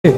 या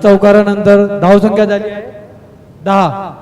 चौकारानंतर धावसंख्या झाली आहे 10.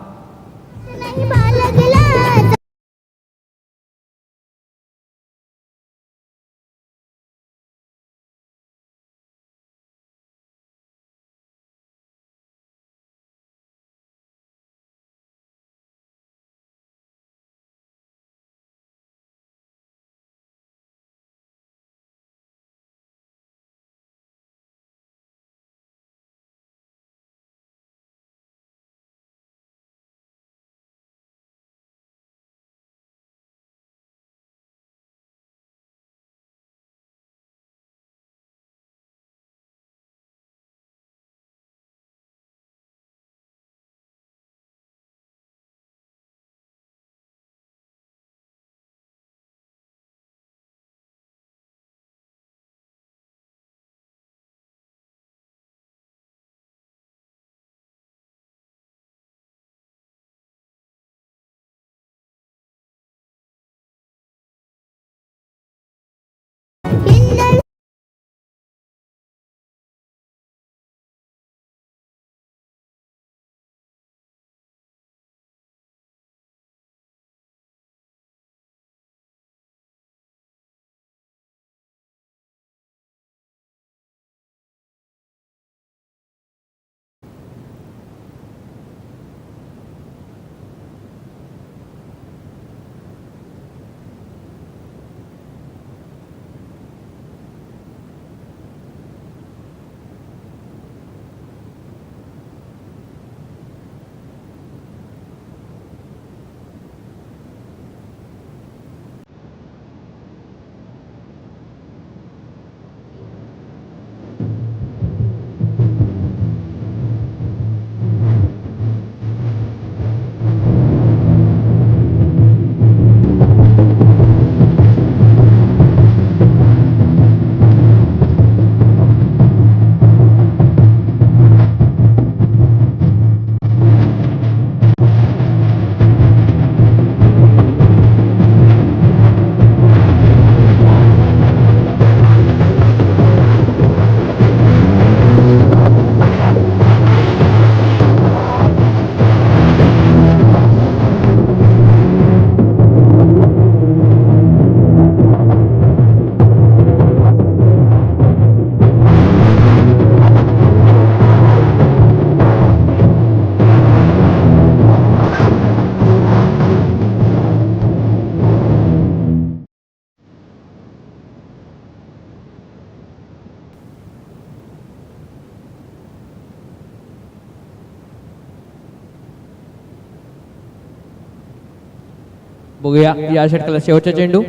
बघूया या षटकाला शेवटचा चेंडू.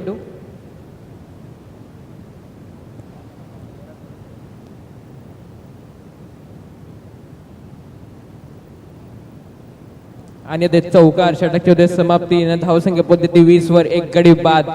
आणि ते चौकार षटकाची होते समाप्ती. धावसंख्या पद्धती 20 वर 1 गडी बाद.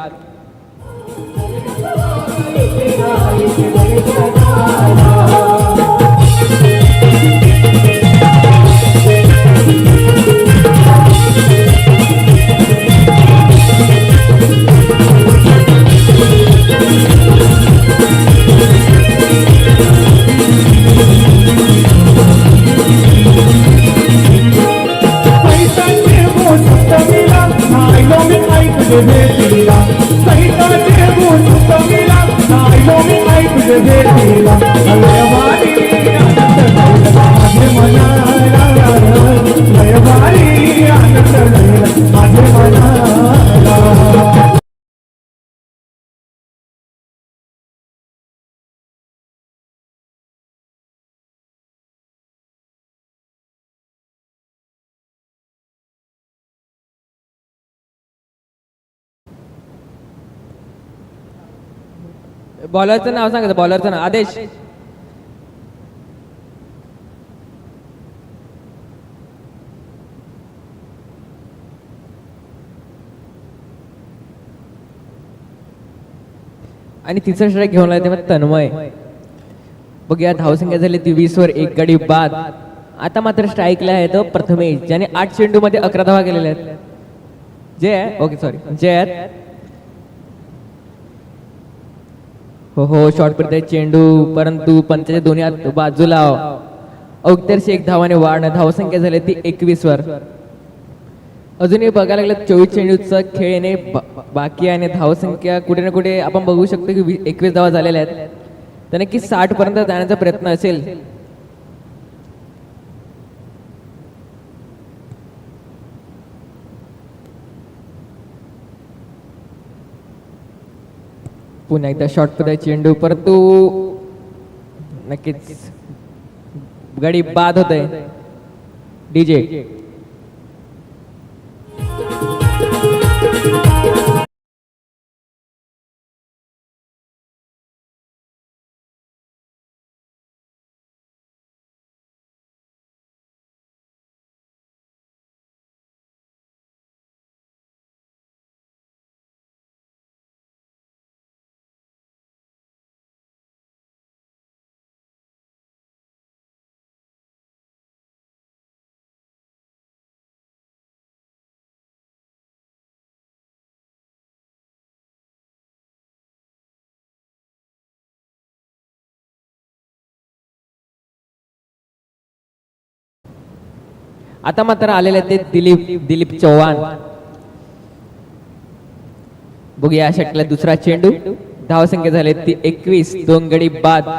लयभारी आनंद लयला माझे मनाला लयभारी आनंद लयला माझे मनाला बॉलरचं नाव सांगायचं, बॉलरचं नाव आदेश. आणि तिसरा स्ट्राईक घेऊन आला तेव्हा तन्मय. बघूया धावसंख्या झाली ती 20 वर 1 गडी बाद. आता मात्र स्ट्राईकला आहे तो प्रथमेश, ज्याने 8 चेंडू मध्ये 11 धावा केलेल्या आहेत. जय ओके सॉरी जय हो शॉर्ट पडते चेंडू, परंतु पंचाच्या दोन्ही हात बाजूला. अवतरशी 1 धावाने वाढ. धावसंख्या झाली ती 21 वर. अजूनही बघायला लागलं 24 चेंडूचा खेळ येणे बाकी आहे आणि धावसंख्या कुठे ना कुठे आपण बघू शकतो की 21 धावा झालेल्या आहेत. तर नक्की 60 पर्यंत जाण्याचा प्रयत्न असेल. पुन्हा एकदा शॉर्ट पडते चेंडू, परंतु नक्कीच गडी बाद होत आहे. डीजे आता मात्र आलेले ते दिलीप चव्हाण. बघूया या षटकाला दुसरा चेंडू. धावसंख्या झाली ती 21, 2 गडी बाद.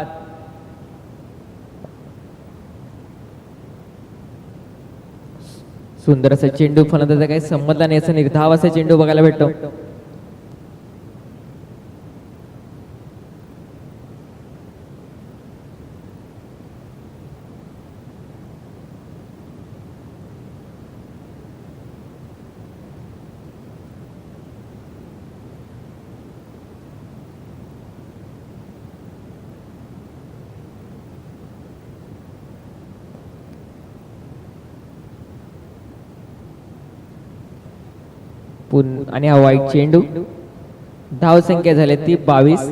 सुंदर असा चेंडू, फलंदाजा काही संबंध नाही असा निर्धाव असा चेंडू बघायला भेटतो. आणि हा वाईट चेंडू. धाव संख्या झाली ती 22.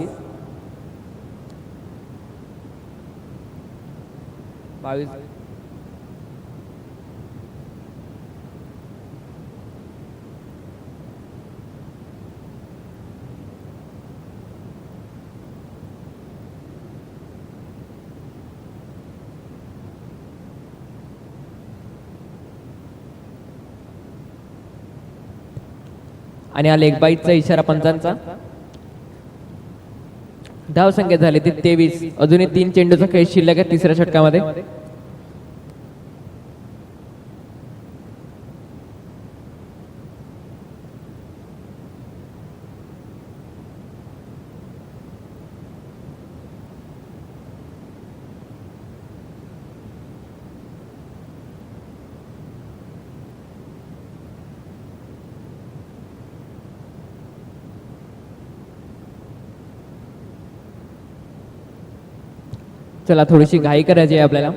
आणि हा लेग बाईटचा इशारा पंचांचा. धाव संख्या झाली ती 23. अजूनही 3 चेंडूचा खेळ शिल्लक आहे तिसऱ्या षटकामध्ये. चला थोडीशी घाई करायची आहे आपल्याला.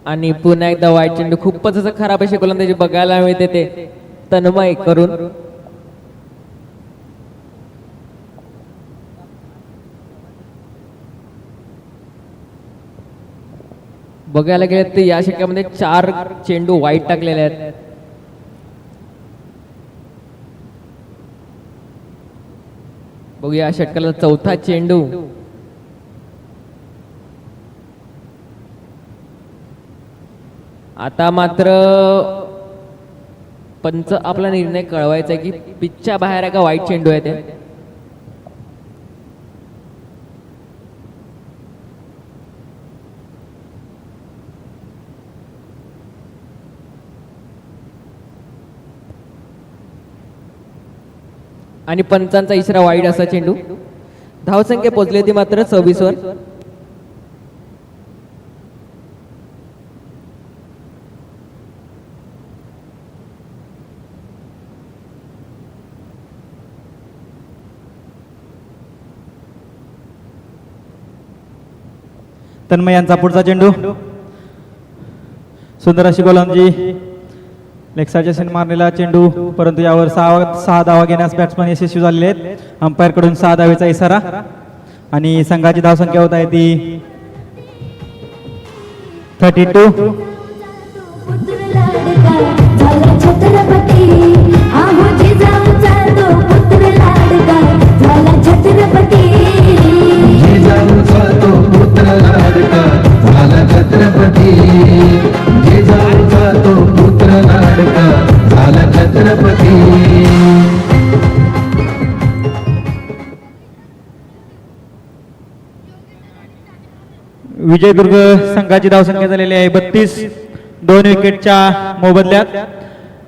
आणि पुन्हा एकदा वाईट चेंडू. खूपच असं खराब अशी गोलंदाजी बघायला मिळते ते तन्मय करून. बघायला गेलं तर या षटकामध्ये 4 चेंडू वाईट टाकलेले आहेत. बघूया षटकाला चौथा चेंडू. आता मात्र पंच आपला निर्णय कळवायचा आहे की पिचच्या बाहेर आहे का वाईट चेंडू आहे ते. आणि पंचांचा इशारा वाईट असा चेंडू. धावसंख्या पोहोचली होती मात्र 26 वर. तन्मय यांचा पुढचा चेंडू. सुंदर अशी गोलंदाजी. लेक्साच्या मारलेला चेंडू, परंतु यावर सहा धावा घेण्यास बॅट्समन यशस्वी झालेले आहेत. अंपायर कडून 6 धावेचा इशारा आणि संघाची धावसंख्या होत आहे ती 32. पुत्र लाडका झाला छत्रपती, आहो जिजाऊचा तो पुत्र लाडका झाला छत्रपती. जिजाऊचा तो पुत्र लाडका झाला छत्रपती. जिजाऊचा तो पुत्र लाडका झाला छत्रपती. विजयदुर्ग संघाची धावसंख्या झालेली आहे 32. 2 विकेटच्या मोबदल्यात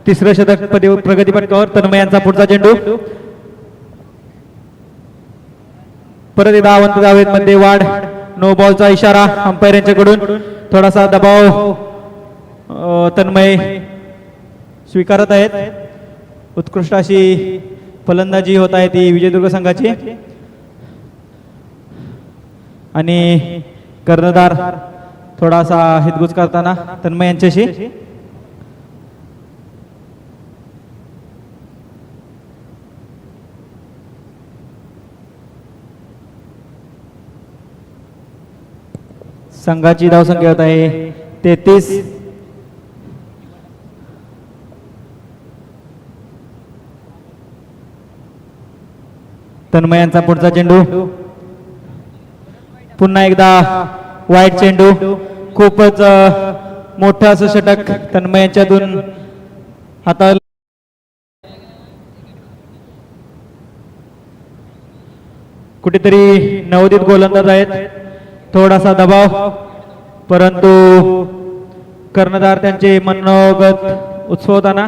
तिसरं शतक प्रगती पटकावर. तन्मय यांचा पुढचा चेंडू. परत एकदा अवंत धावेमध्ये वाढ. नो बॉलचा इशारा अंपायर यांच्याकडून. थोडासा दबाव तन्मय स्वीकारत आहेत. उत्कृष्ट अशी फलंदाजी होत आहे ती विजयदुर्ग संघाची. आणि कर्णधार थोडासा हितगुज करताना तन्मय यांच्याशी. संघाची धावसंख्या होत आहे 33. तन्मय यांचा पुढचा चेंडू. पुन्हा एकदा वाईट चेंडू. खूपच मोठं असं षटक तन्मय यांच्यातून हाताळलं. कुठेतरी नवोदित गोलंदाज आहेत. थोडासा दबाव, परंतु कर्णधार त्यांचे मनोगत उत्सवताना.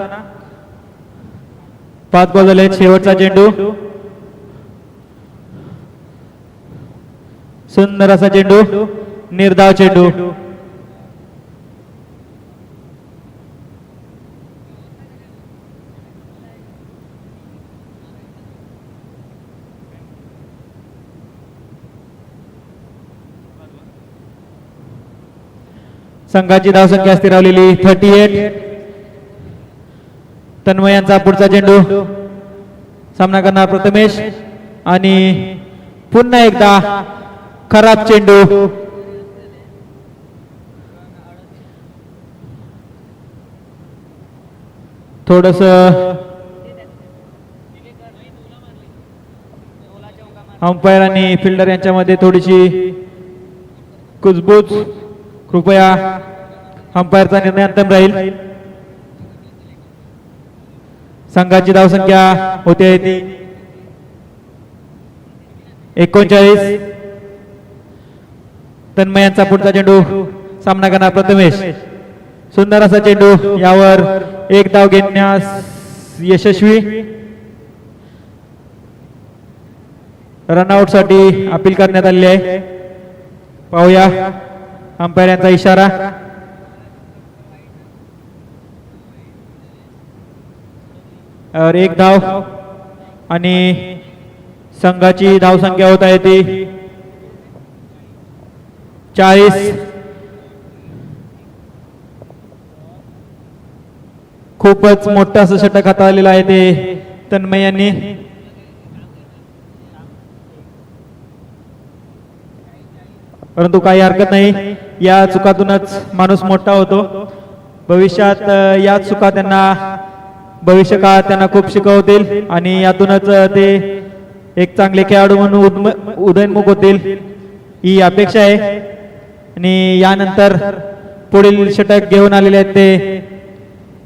5 बॉल झाले. शेवटचा चेंडू. सुंदर असा चेंडू. निर्धाव चेंडू. संघाची धावसंख्या स्थिरावलेली 38. तन्मय यांचा पुढचा चेंडू. सामना करणार प्रथमेश आणि पुन्हा एकदा खराब चेंडू. थोडस अंपायर आणि फिल्डर यांच्यामध्ये थोडीशी कुजबूज. कृपया अंपायरचा निर्णय अंतिम राहील. संघाची धावसंख्या होते ती 39. तन्मय यांचा पुढचा चेंडू. सामना करणार प्रथमेश. सुंदर असा चेंडू. यावर 1 धाव घेण्यास यशस्वी. रनआउट साठी अपील करण्यात आलेली आहे. पाहूया अंपायर यांचा इशारा. और 1 धाव आणि संघाची धावसंख्या होत आहे ती 40. खूपच मोठं असं षटक हाताळलेलं आहे ते तन्मय यांनी. परंतु काही हरकत नाही, या चुकातूनच माणूस मोठा होतो. भविष्यात या चुका त्यांना भविष्य काळात त्यांना खूप शिकवतील आणि यातूनच ते एक चांगले खेळाडू म्हणून उदयन्मुख होतील ही अपेक्षा आहे. आणि यानंतर पुढील षटक घेऊन आलेले आहेत ते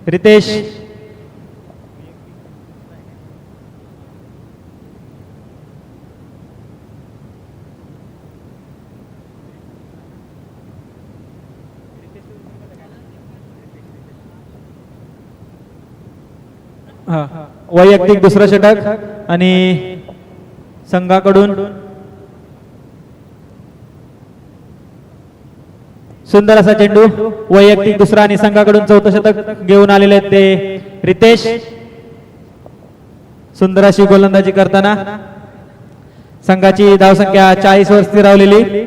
रितेश. वैयक्तिक दुसरं षटक आणि संघाकडून सुंदर असा चेंडू. वैयक्तिक दुसरा आणि संघाकडून चौथं शतक घेऊन आलेले आहेत ते रितेश. सुंदर अशी गोलंदाजी करताना संघाची धावसंख्या 40 वर स्थिरावलेली.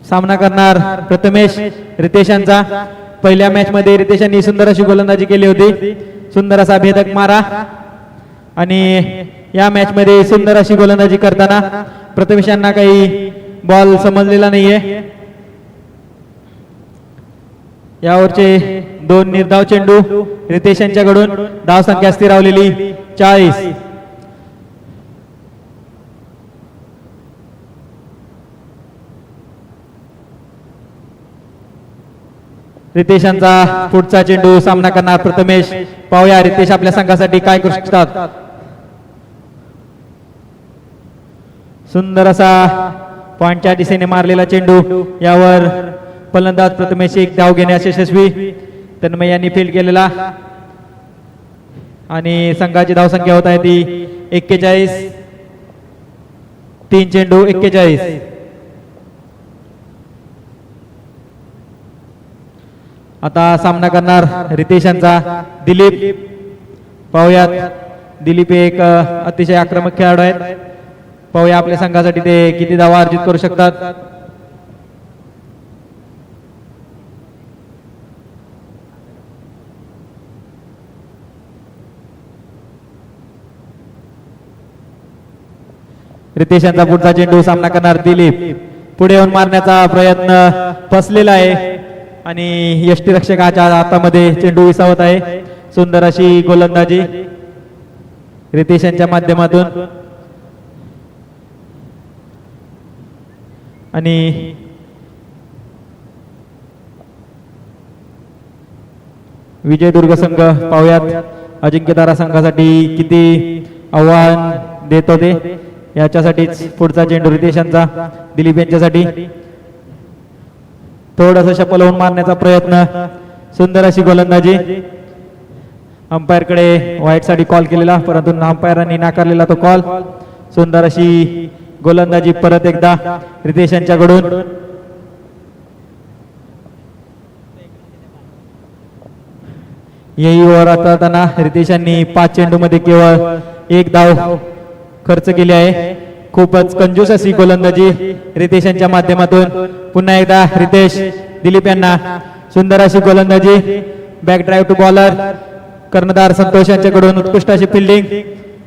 सामना करणार प्रथमेश रितेशांचा. पहिल्या मॅच मध्ये रितेशांनी सुंदर अशी गोलंदाजी केली होती, सुंदर असा भेदक मारा. आणि या मॅच मध्ये सुंदर अशी गोलंदाजी करताना प्रथमेशांना काही बॉल समजलेला नाहीये. यावरचे 2 निर्धाव चेंडू रितेशांच्याकडून. धावसंख्या स्थिरावलेली 40. रितेशांचा पुढचा चेंडू सामना करणार प्रथमेश. पाहूया रितेश आपल्या संघासाठी काय करू शकतात. सुंदर असा पॉइंटच्या दिशेने मारलेला चेंडू. यावर फलंदाज प्रथमेश एक धाव घेण्यास यशस्वी. तन्मय यांनी फील्ड केलेला आणि संघाची धावसंख्या होत आहे ती 41. 3 चेंडू 41. आता सामना करणार रितेशांचा दिलीप. पाहुयात दिलीप एक अतिशय आक्रमक खेळाडू आहेत. पाहूया आपल्या संघासाठी ते किती धावा अर्जित करू शकतात. रितेशांचा पुढचा चेंडू सामना करणार दिलीप. पुढे येऊन मारण्याचा प्रयत्न फसलेला आहे आणि यष्टीरक्षकाच्या हातामध्ये चेंडू विसावत आहे. सुंदर अशी गोलंदाजी रितेशांच्या माध्यमातून. आणि विजयदुर्ग संघ पाहुयात अजिंक्यतारा संघासाठी किती आव्हान देत होते. याच्यासाठीच पुढचा चेंडू रितेशांचा दिलीप यांच्यासाठी. थोडंसं शपल होऊन मारण्याचा प्रयत्न. सुंदर अशी गोलंदाजी. अंपायर कडे व्हाईट साठी कॉल केलेला, परंतु अंपायरांनी नाकारलेला तो कॉल. सुंदर अशी गोलंदाजी परत एकदा रितेशांच्याकडून. यही ओव्हर हाताळताना रितेशांनी 5 चेंडू मध्ये केवळ 1 धाव खर्च केली आहे. खूपच कंजूस अशी गोलंदाजी रितेशांच्या माध्यमातून. पुन्हा एकदा रितेश दिलीप यांना सुंदर अशी गोलंदाजी. बॅक ड्राईव्ह टू बॉलर कर्णधार संतोष यांच्याकडून उत्कृष्ट अशी फिल्डिंग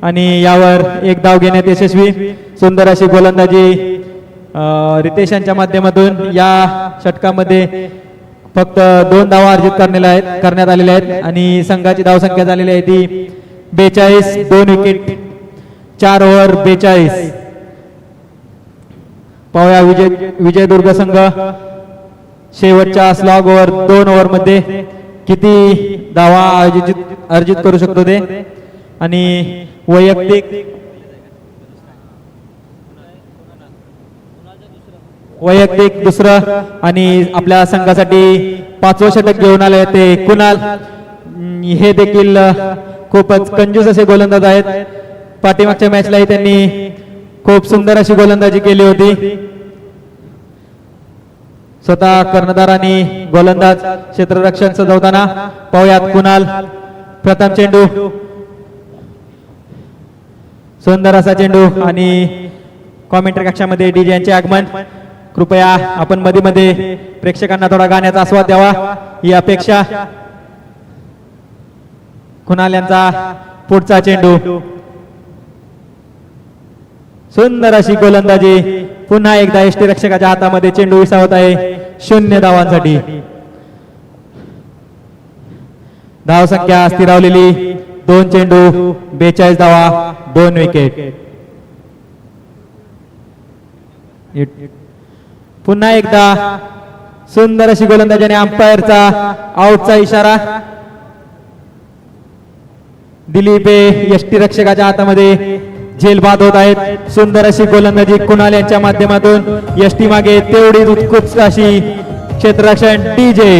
आणि यावर 1 धाव घेण्यात यशस्वी. सुंदर अशी गोलंदाजी रितेशांच्या माध्यमातून. या षटकामध्ये फक्त 2 धावा अर्जित करण्यात आलेल्या आहेत आणि संघाची धावसंख्या झालेली आहे ती 42. 2 विकेट 4 ओव्हर 42. पाहूया विजयदुर्ग संघ शेवटच्या स्लॉग ओव्हर 2 ओव्हर मध्ये किती धावा अर्जित करू शकतो ते. आणि वैयक्तिक दुसरं आणि आपल्या संघासाठी 5वं षटक घेऊन आले ते कुणाल. हे देखील खूपच कंजूस असे गोलंदाज आहेत. पाठीमागच्या मॅचलाही त्यांनी खूप सुंदर अशी गोलंदाजी केली होती. स्वतः कर्णधार आणि गोलंदाज क्षेत्ररक्षण सजवताना. पाहुयात कुणाल. प्रथम चेंडू. सुंदर असा चेंडू आणि कॉमेंट्री कक्षामध्ये डीजे यांचे आगमन. कृपया आपण मध्ये मध्ये प्रेक्षकांना थोडा गाण्याचा आस्वाद द्यावा ही अपेक्षा. कुणाल यांचा पुढचा चेंडू. सुंदर अशी गोलंदाजी. पुन्हा एकदा यष्टीरक्षकाच्या हातामध्ये चेंडू विसावत आहे 0 धावांसाठी. धावसंख्या स्थिरावलेली 2 चेंडू 42 धावा 2 विकेट. पुन्हा एकदा सुंदर अशी गोलंदाजी आणि अंपायरचा आउटचा इशारा. दिलीप यष्टीरक्षकाच्या हातामध्ये झेलबाद होत आहेत. सुंदर अशी गोलंदाजी कुणाल यांच्या माध्यमातून यष्टी मागे तेवढी उत्कृष्ट अशी क्षेत्ररक्षण डीजे.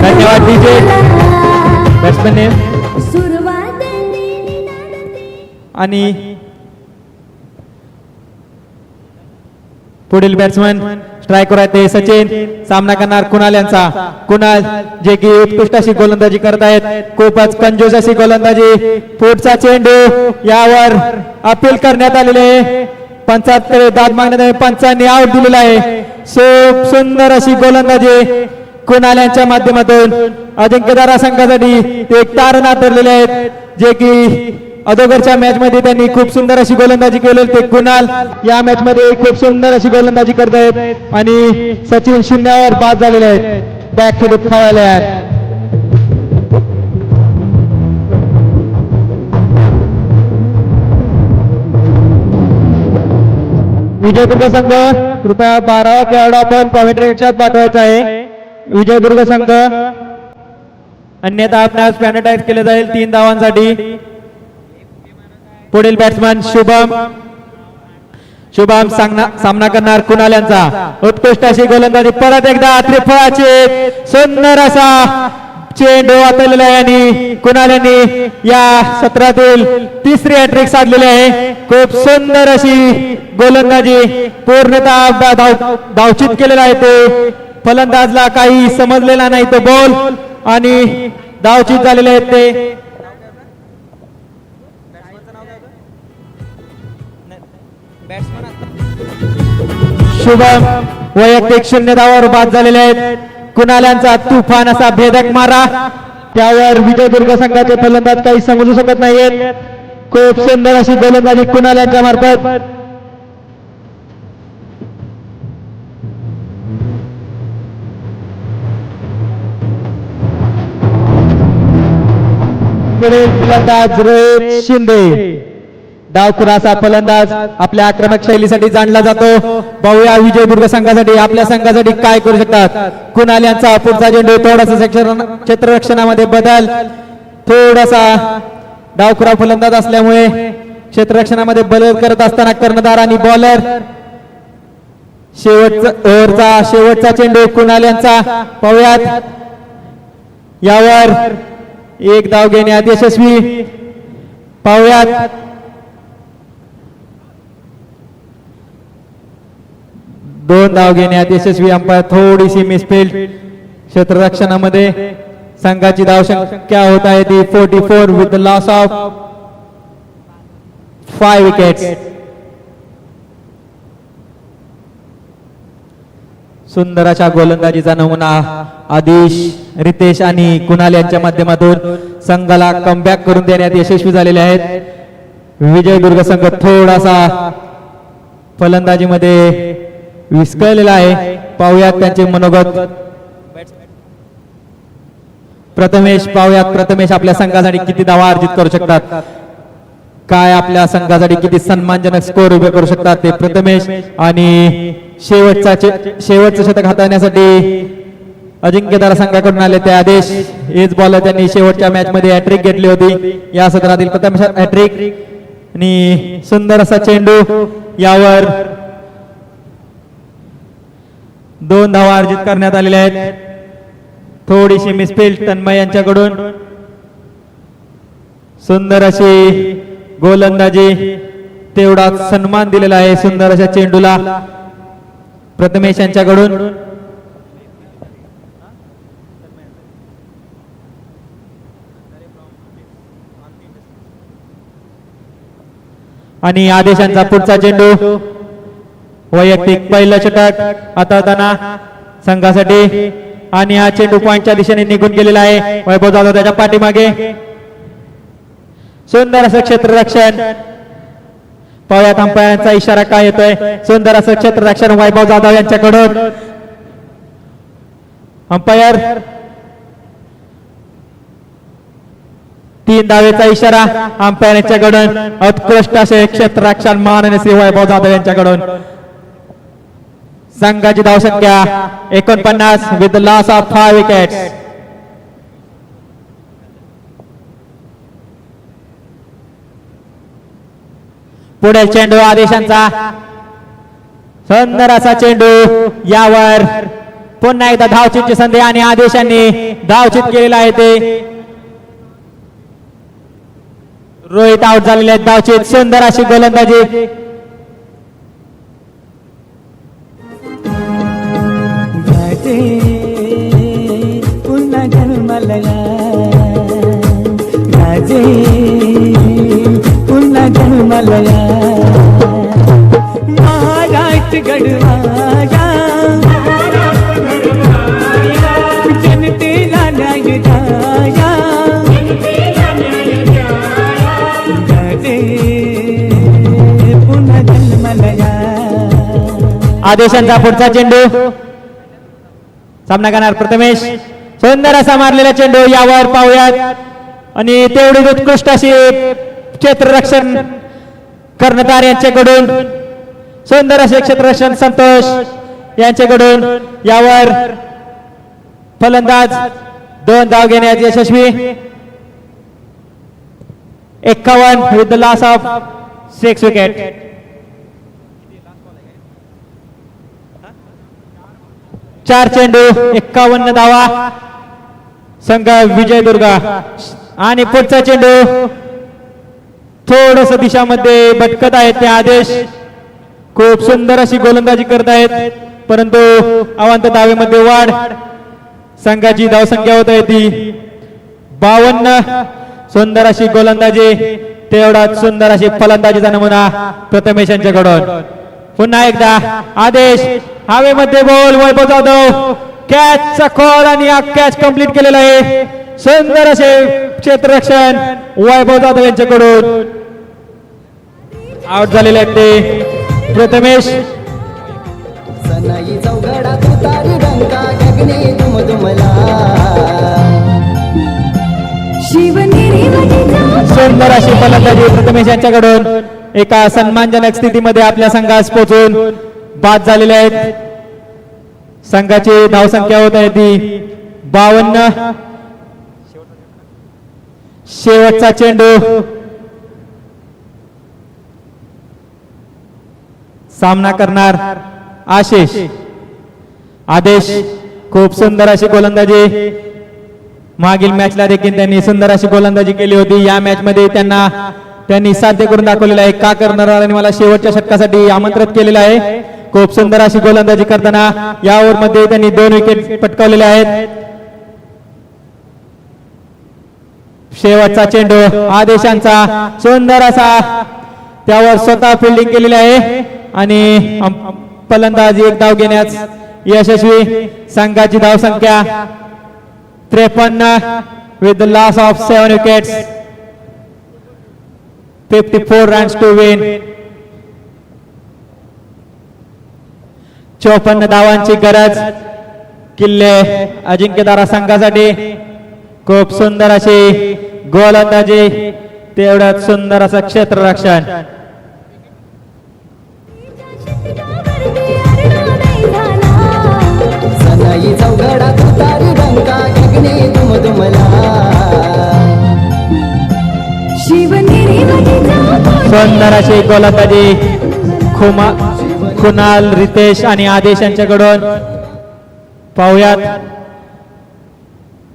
धन्यवाद डीजे. बॅट्समॅन आणि पुढील बॅट्समन स्ट्रायकर आहेत ते सचिन. सामना करणार कुणाल यांचा. कुणाल जे की उत्कृष्ट अशी गोलंदाजी करत आहेत. खूपच कंजूस अशी गोलंदाजी. पुढचा चेंडू यावर अपील करण्यात आलेले आहे. पंचांकडे दाद मागण्यात आहे. पंचांनी आउट दिलेला आहे. खूप सुंदर अशी गोलंदाजी कुणाल यांच्या माध्यमातून अजिंक्यतारा संघासाठी एक तारण ठरलेले आहेत. जे की अगोदरच्या मॅच मध्ये त्यांनी खूप सुंदर अशी गोलंदाजी केली. ते कुणाल या मॅच मध्ये खूप सुंदर अशी गोलंदाजी करत आहेत आणि सचिन 0वर बाद झालेले आहेत. Back to the fire. Vijaydurg संघ कृपया 12 खेळाडू आपण कॉमेंट्री कक्षात पाठवायचा आहे. विजयदुर्ग संघ अन्यथा आपणास पॅनटाईज केले जाईल 3 धावांसाठी. पुढील बॅट्समन शुभम सामना करणार कुणाल यांचा. उत्कृष्ट अशी गोलंदाजी. परत एकदा त्रिफळाचे सुंदर असा चेंडू वापरलेला आहे आणि कुणाल यांनी या सत्रातील 3री हॅट्रिक साधलेली आहे. खूप सुंदर अशी गोलंदाजी. पूर्णतः धावचित केलेला आहे. ते फलंदाजला काही समजलेला नाही तो बॉल आणि धावचित झालेले आहेत ते. शुभम वैयक्तिक 0 धावावर बाद झालेले आहेत. कुणाल यांचा तुफान असा भेदक मारा. त्यावर विजयदुर्ग संघाचे फलंदाज काही समजू शकत नाहीयेत. खूप सुंदर अशी गोलंदाजी कुणाल यांच्या मार्फत. फलंदाज रोहित शिंदे. डावखुरासा फलंदाज आपल्या आक्रमक शैलीसाठी जाणला जातो. पाहूया विजयदुर्ग संघासाठी आपल्या संघासाठी काय करू शकतात. कुणाल यांचा पुढचा चेंडू. थोडासा क्षेत्ररक्षणामध्ये बदल. थोडासा डावखुरा फलंदाज असल्यामुळे क्षेत्ररक्षणामध्ये बदल करत असताना कर्णधार आणि बॉलर. शेवटचा चेंडू कुणाल यांचा. पाहूयात यावर 1 धाव घेण्यात यशस्वी. पाहूयात दोन धाव घेण्यात यशस्वी. अंपायर थोडीशी मिसफील्ड. क्षेत्ररक्षणामध्ये संघाची धावसंख्या होत आहे ती 44 with the loss of 5 wickets. सुंदर अशा गोलंदाजीचा नमुना आदिश, रितेश आणि कुणाल यांच्या माध्यमातून संघाला कमबॅक करून देण्यात यशस्वी झालेले आहेत. विजयदुर्ग संघ थोडासा फलंदाजीमध्ये विस्कळलेला आहे. पाहुयात त्यांचे मनोगत. प्रथमेश आपल्या संघासाठी किती धावा अर्जित करू शकतात, काय आपल्या संघासाठी किती सन्मानजनक स्कोर उभे करू शकतात ते प्रथमेश. आणि शेवटचं शतक हाताळण्यासाठी अजिंक्यतारा संघाकडून आले ते आदेश. हेच बॉलर त्यांनी शेवटच्या मॅच मध्ये हॅट्रिक घेतली होती. या सत्रातील प्रथम हॅट्रिक. आणि सुंदर असा चेंडू. यावर 2 धावा अर्जित करण्यात आलेल्या आहेत. थोडीशी मिसफील्ड तन्मय यांच्याकडून. सुंदर अशी गोलंदाजी, तेवढा सन्मान दिलेला आहे सुंदर अशा चेंडूला. प्रथमेश यांच्याकडून आणि आदेशांचा पुढचा चेंडू वैयक्तिक पहिलं षटक हाताळताना संघासाठी आणि हा चेंडू पॉइंटच्या दिशेने निघून गेलेला आहे. वैभव जाधव त्याच्या पाठीमागे सुंदर असं क्षेत्ररक्षण. पाहूयात अंपायरांचा इशारा काय येतोय. सुंदर असं क्षेत्ररक्षण वैभव जाधव यांच्याकडून. अंपायर 3 धावेचा इशारा अंपायर यांच्याकडून. उत्कृष्ट असे क्षेत्ररक्षण माननीय श्री वैभव जाधव यांच्याकडून. संघाची धावसंख्या 49 विथ लॉस ऑफ 5 विकेट्स. पुढील चेंडू आदेशांचा. सुंदर असा चेंडू. यावर पुन्हा एकदा धावचीतची संधी आणि आदेशांनी धावचीत केलेला आहे ते. रोहित आउट झालेले आहेत. धावचीत. सुंदर अशी गोलंदाजी. पुन्हा जन्मलया राजे पुन्हा जन्मलया महाराष्ट्र गडवाया जनतेला न्याय द्याया राजे पुन्हा जन्मलया. आदेशांचा पुढचा चेंडू. सामना करणार प्रथमेश. सुंदर असा मारलेला चेंडू. यावर पाहूयात आणि तेवढीच उत्कृष्ट अशी क्षेत्ररक्षण कर्णधार यांच्याकडून. सुंदर असे क्षेत्ररक्षण संतोष यांच्याकडून. यावर फलंदाज 2 धाव घेण्यात यशस्वी. 51 with the loss of 6 wicket. चार चेंडू 51 धावा. संघ विजयदुर्ग. आणि पुढचा चेंडू थोडस दिशामध्ये भटकत आहेत ते आदेश. खूप सुंदर अशी गोलंदाजी करत आहेत परंतु अवांतर धावेमध्ये वाढ. संघाची धावसंख्या होत आहे ती 52. सुंदर अशी गोलंदाजी. तेवढाच सुंदर अशी फलंदाजीचा नमुना प्रथमेश यांच्याकडून. पुन्हा एकदा आदेश. हवेमध्ये बॉल. वैभव जाधव कॅचचा कॉल आणि हा कॅच कंप्लीट केलेला आहे. सुंदर असे क्षेत्ररक्षण वैभव जाधव यांच्याकडून. आउट झालेले आहेत ते प्रथमेश. सनाई चौघडा तुतारी डंका गगने दुमदुमला सुंदर अशी फलंदाजी प्रथमेश यांच्याकडून. एका सन्मानजनक स्थितीमध्ये आपल्या संघास पोहोचून बाद झालेले आहेत. संघाची धावसंख्या होत आहे ती 52. शेवटचा चेंडू. सामना करणार आशिष. आदेश खूप सुंदर अशी गोलंदाजी. मागील मॅचला देखील त्यांनी सुंदर अशी गोलंदाजी केली होती. या मॅच मध्ये त्यांनी साध्य करून दाखवलेलं आहे. का करणार आणि मला शेवटच्या षटकासाठी आमंत्रित केलेलं आहे. खूप सुंदर अशी गोलंदाजी करताना या ओव्हर मध्ये त्यांनी 2 विकेट पटकावलेले आहेत. शेवटचा चेंडू आदेशांचा. सुंदर असा त्यावर स्वतः फिल्डिंग केलेली आहे आणि फलंदाज 1 धाव घेण्यास यशस्वी. संघाची धावसंख्या 53 with the loss of 7 wickets. 54 runs to win. 54 धावांची गरज किल्ले अजिंक्यतारा संघासाठी. खूप सुंदर अशी गोलंदाजी. तेवढंच सुंदर असं क्षेत्ररक्षण. सनाई चौघडा तुतारी डंका गगने दुमदुमला सुंदर अशी गोलंदाजी. कुणाल, रितेश आणि आदेश यांच्याकडून. पाहुयात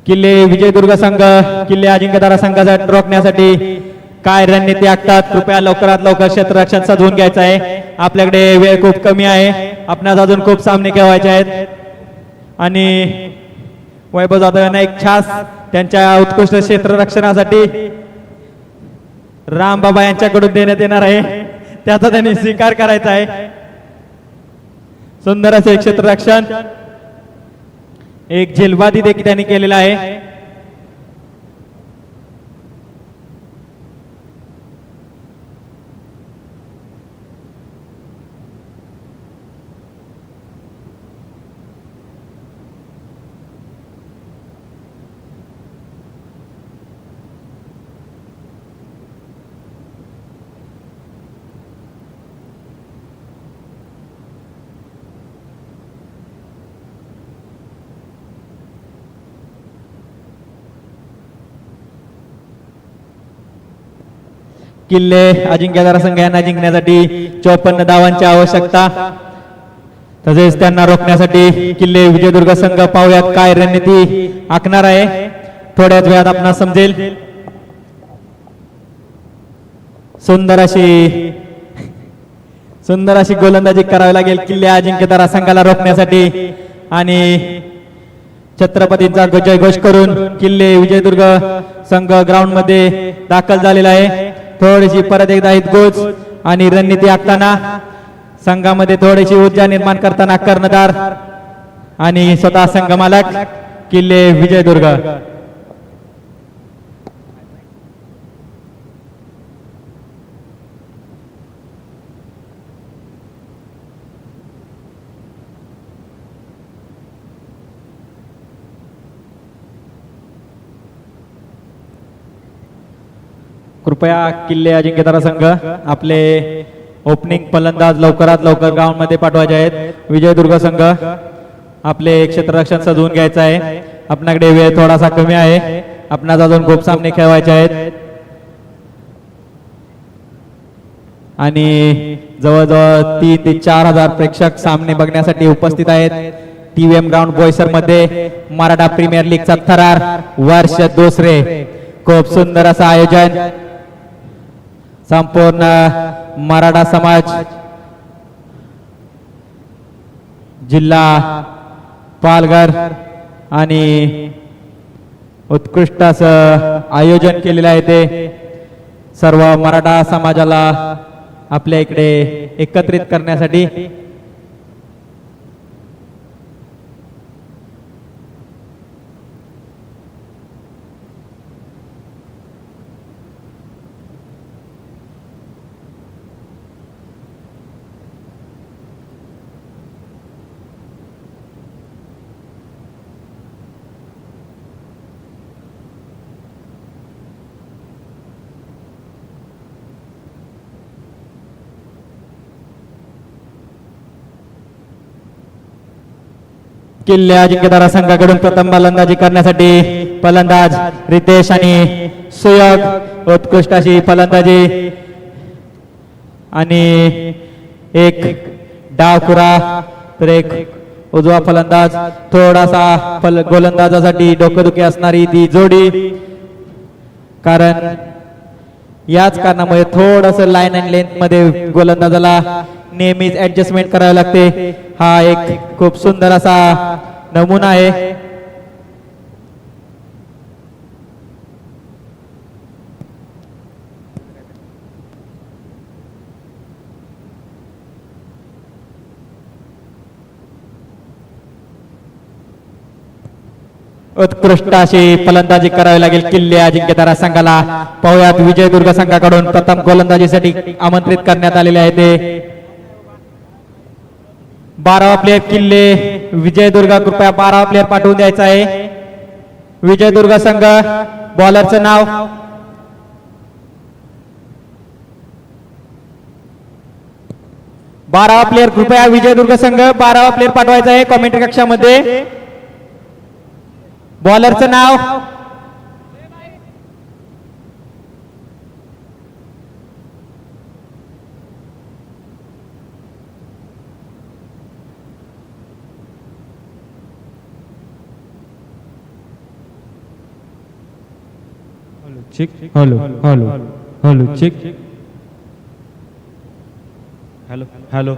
किल्ले विजयदुर्ग संघ किल्ले अजिंक्यतारा संघासाठी रोखण्यासाठी काय रणनीती आखतात. कृपया लवकरात लवकर क्षेत्ररक्षण सजवून घ्यायचं आहे. आपल्याकडे वेळ खूप कमी आहे आपणास अजून खूप सामने खेळवायचे आहेत आणि वैभव जाधव यांना एक छास त्यांच्या उत्कृष्ट क्षेत्ररक्षणासाठी रामबाबा यांच्याकडून देण्यात येणार आहे, त्याचा त्यांनी स्वीकार करायचा आहे. सुंदर असे क्षेत्ररक्षण, एक झेलबादी देखील त्यांनी केलेला आहे. किल्ले अजिंक्यतारा संघ यांना जिंकण्यासाठी 54 धावांची आवश्यकता. तसेच त्यांना रोखण्यासाठी किल्ले विजयदुर्ग संघ पाहूयात काय रणनीती आखणार आहे, थोड्याच वेळात आपणास समजेल. सुंदर अशी गोलंदाजी करावी लागेल किल्ले अजिंक्यतारा संघाला रोखण्यासाठी आणि छत्रपतींचा जयघोष करून किल्ले विजयदुर्ग संघ ग्राउंड मध्ये दाखल झालेला आहे. थोडीशी परत एकदा हितगुज आणि रणनीती आखताना संघामध्ये थोडीशी ऊर्जा निर्माण करताना कर्णधार आणि स्वतः संघ मालक किल्ले विजयदुर्ग. कृपया किल्ले अजिंक्यतारा संघ आपले ओपनिंग फलंदाज लवकरात लवकर ग्राउंड मध्ये पाठवायचे आहेत. विजयदुर्ग संघ आपले क्षेत्ररक्षण सजवून घ्यायचं आहे. आपल्याकडे वेळ थोडासा कमी आहे, आपणास अजून खूप सामने खेळवायचे आहेत आणि जवळजवळ 3 ते 4 हजार प्रेक्षक सामने बघण्यासाठी उपस्थित आहेत. टीव्हीएम ग्राउंड बोईसर मध्ये मराठा प्रीमियर लीगचा थरार वर्ष दुसरे. खूप सुंदर असं आयोजन, संपूर्ण मराठा समाज, जिल्हा पालघर आणि उत्कृष्ट असं आयोजन केलेलं आहे. ते सर्व मराठा समाजाला आपल्या इकडे एकत्रित करण्यासाठी किल्ले अजिंक्यतारा संघाकडून प्रथम फलंदाजी करण्यासाठी फलंदाज रितेश आणि सुयोग. उत्कृष्ट अशी फलंदाजी आणि एक डावखुरा, तर एक उजवा फलंदाज. थोडासा गोलंदाजासाठी डोकेदुखी असणारी ती जोडी, कारण याच कारणामुळे थोडस लाईन अँड लेंथ मध्ये गोलंदाजाला नेहमीच ऍडजस्टमेंट करावी लागते. हा एक खूप सुंदर असा नमुना आहे. उत्कृष्ट अशी फलंदाजी करावी लागेल किल्ले अजिंक्यतारा संघाला. पाहुयात विजयदुर्ग संघाकडून प्रथम गोलंदाजीसाठी आमंत्रित करण्यात आलेले आहे ते 12वा प्लेयर किल्ले विजयदुर्ग. कृपया 12वा प्लेयर पाठवून द्यायचा आहे. विजयदुर्ग संघ, बॉलरचं नाव बारावा प्लेयर. कृपया विजयदुर्ग संघ 12वा प्लेयर पाठवायचा आहे कॉमेंट्री कक्षामध्ये. बॉलरचं नाव check. Hello hello hello check. Hello hello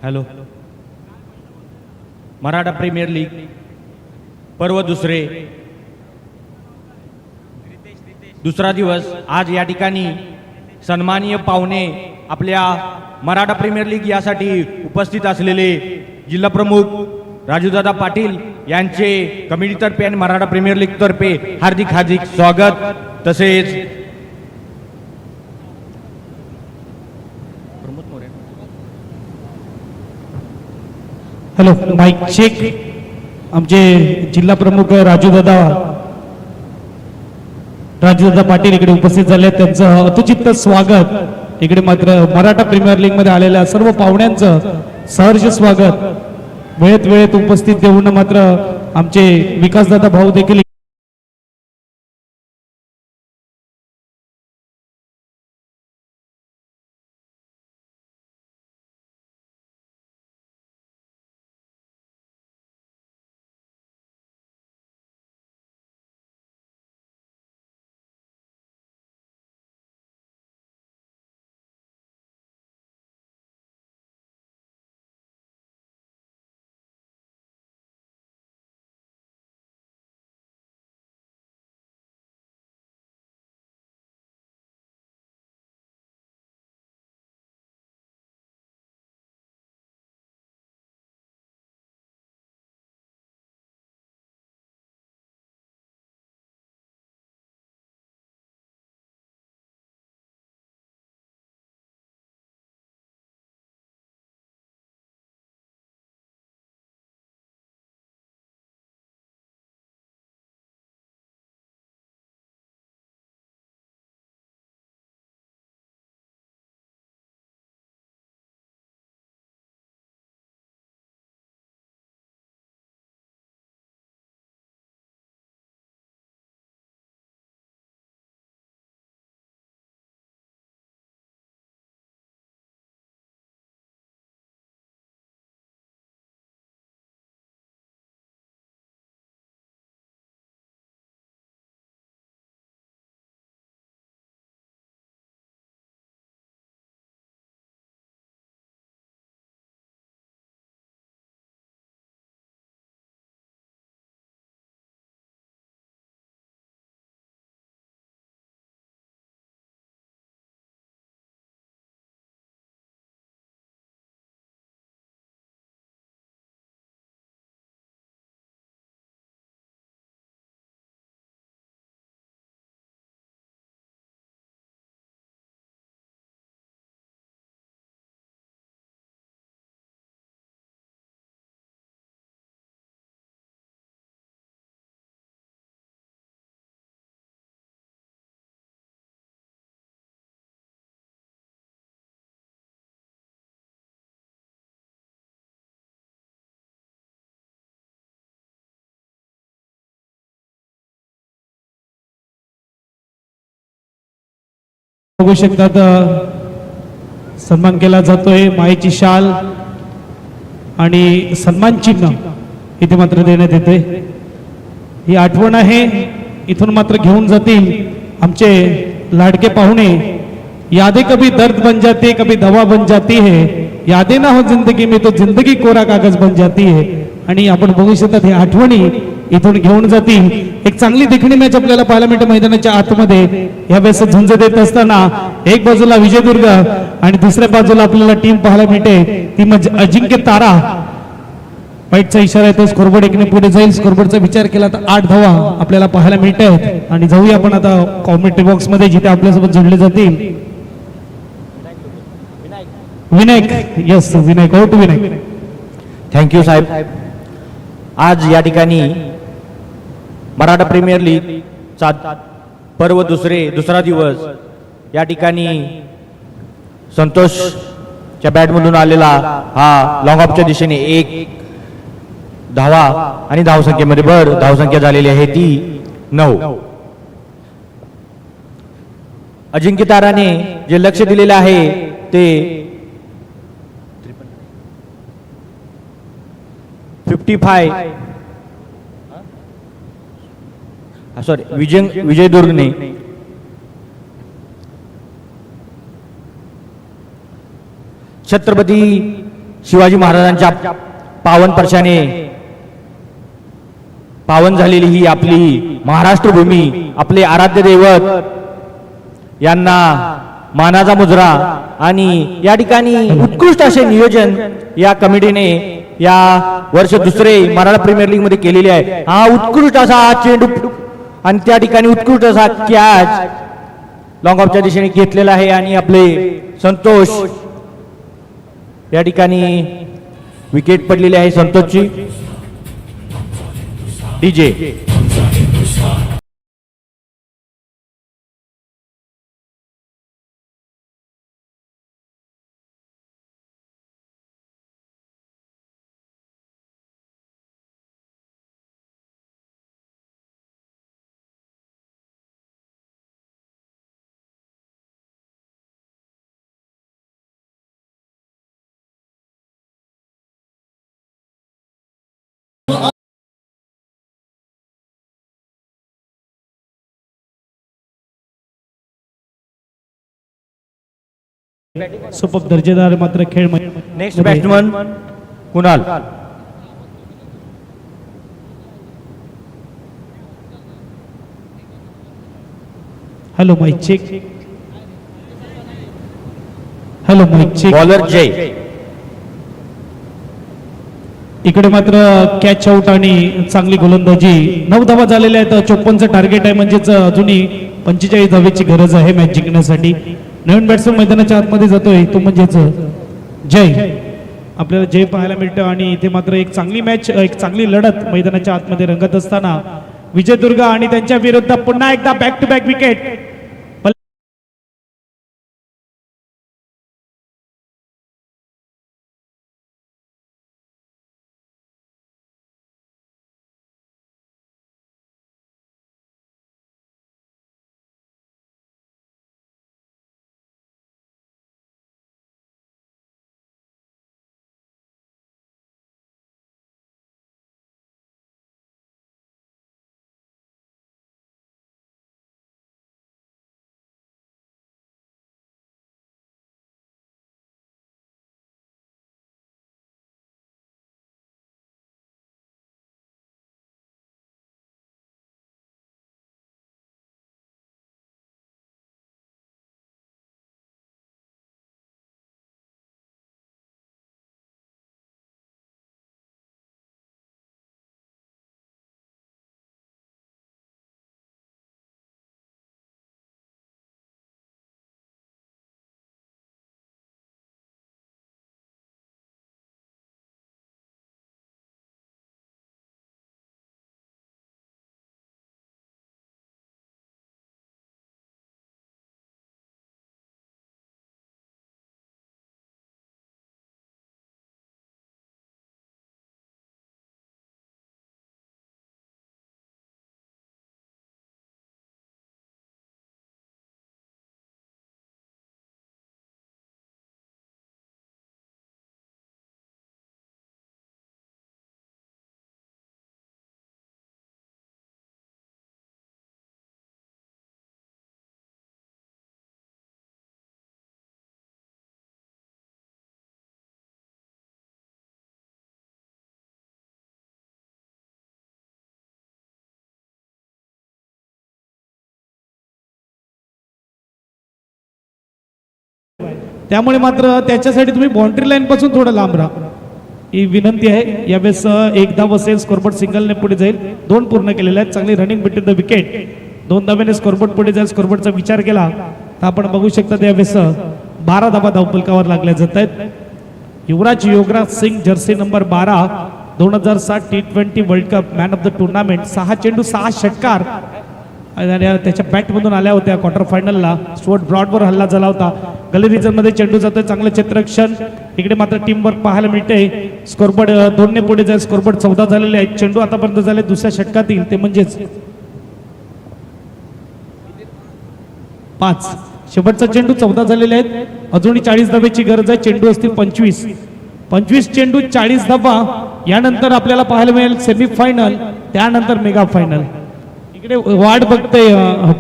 hello. Maratha premier league पर्व दुसरा दिवस आज या ठिकाणी सन्माननीय पाहुणे आपल्या मराठा प्रीमियर लीग यासाठी उपस्थित असलेले जिल्हा प्रमुख राजूदादा पाटील यांचे कमिटीतर्फे आणि मराठा प्रीमियर लीग तर्फे हार्दिक हार्दिक स्वागत. तसेच हॅलो माईक चेक. आमचे जिल्हा प्रमुख राजूदादा पाटील इकडे उपस्थित झाले आहेत. त्यांचं अतुचित स्वागत. इकडे मात्र मराठा प्रीमियर लीग मध्ये आलेल्या सर्व पाहुण्यांचं सहर्ष स्वागत. वेळेत उपस्थित देऊन मात्र आमचे विकासदादा भाऊ देखील बघू शकतात सन्मान केला जातोय. मायेची शाल आणि सन्मान चिन्ह इथे मात्र देण्यात येते. ही आठवण आहे. इथून मात्र घेऊन जातील आमचे लाडके पाहुणे. यादें कभी दर्द बन जाती है, कभी दवा बन जाती है, यादें ना हो जिंदगी में तो जिंदगी कोरा कागज बन जाती है. आणि आपण बघू शकतात हे आठवणी इथून घेऊन जातील. एक चांगली देखणी मॅच आपल्याला पाहायला मिळते मैदानाच्या आतमध्ये. यावेळेस झुंज देत असताना एक बाजूला विजयदुर्ग आणि दुसऱ्या बाजूला आपल्याला टीम पाहायला मिळते ती म्हणजे अजिंक्य तारा. वाईटचा इशारा येतो. स्कोरबोर्ड एकने पुढे जाईल. स्कोरबोर्डचा विचार केला तर 8 धावा आपल्याला पाहायला मिळत आहेत. आणि जाऊया आपण आता कॉमेंट्री बॉक्स मध्ये जिथे आपल्यासोबत जोडले जातील. विनायक. यस विनायक. हो टू विनायक. थँक्यू साहेब. आज या ठिकाणी मराठा प्रीमियर लीग चा पर्व दुसरा दिवस या ठिकाणी संतोषच्या बॅटमधून आलेला हा लॉंग ऑफच्या दिशेने 1 धावा आणि धावसंख्येमध्ये भर. धावसंख्या झालेली आहे ती 9. अजिंक्य ताराने जे लक्ष दिलेले आहे ते 55 सॉरी विजयदुर्गने छत्रपती शिवाजी महाराजांच्या पावन स्पर्शाने पावन झालेली ही आपली महाराष्ट्र भूमी, आपले आराध्य दैवत यांना मानाचा मुजरा आणि या ठिकाणी उत्कृष्ट असे नियोजन या कमिटीने या वर्ष दुसरे मराठा प्रीमियर लीग मध्ये केलेले आहे. हा उत्कृष्ट असा चेंडू आणि त्या ठिकाणी उत्कृष्ट असा कॅच लॉंग ऑफच्या दिशेने घेतलेला आहे आणि आपले संतोष या ठिकाणी विकेट पडलेली आहे संतोषची. डीजे सुपर दर्जेदार मात्र खेळ. Next batsman Kunal. Hello mike check. Hello mike check. Bowler Jay. इकडे मात्र कॅच आउट आणि चांगली गोलंदाजी. 9 धावा झालेल्या आहेत. 54चं टार्गेट आहे, म्हणजेच अजूनही 45 धावेची गरज आहे मॅच जिंकण्यासाठी. नवीन बॅट्समन मैदानाच्या आतमध्ये जातोय तो म्हणजेच जय. आपल्याला जय पाहायला मिळतं आणि इथे मात्र एक चांगली मॅच, एक चांगली लढत मैदानाच्या आतमध्ये रंगत असताना विजयदुर्ग आणि त्यांच्या विरुद्ध पुन्हा एकदा बॅक टू बॅक विकेट. त्यामुळे मात्र त्याच्यासाठी तुम्ही बाउंड्री लाईन पासून थोडं लांब राहा ही विनंती आहे. यावेळेस एक धाव असेल, स्कोरबोर्ड सिंगलने पुढे जाईल. 2 पूर्ण केलेले आहेत. चांगली रनिंग बिटवीन द विकेट. 2 धावेने स्कोरबोर्ड पुढे जाईल. स्कोरबोर्डचा विचार केला तर आपण बघू शकता त्यावेळेस 12 धावा धावफलकावर लागल्या जात आहेत. Yuvraj Singh jersey number 12 2007 T20 world cup man of the tournament. 6 चेंडू 6 षटकार त्याच्या बॅटमधून आल्या होत्या क्वार्टर फायनलला. स्टुअर्ट ब्रॉडवर हल्ला झाला होता. गली रिजन मध्ये चेंडू जातोय. चांगलं चित्रक्षण. इकडे मात्र टीम वर्क पाहायला मिळते. स्कोरबोर्ड 2 ने पुढे जाईल. स्कोरबोर्ड 14 झालेले आहेत. चेंडू आतापर्यंत झाले दुसऱ्या षटकातील ते म्हणजेच 5. शेवटचा चेंडू 14 झालेले आहेत. अजूनही 40 धावेची गरज आहे. चेंडू असतील 25 चेंडू 40 धावा. यानंतर आपल्याला पाहायला मिळेल सेमीफायनल, त्यानंतर मेगा फायनल. इकडे वाट बघते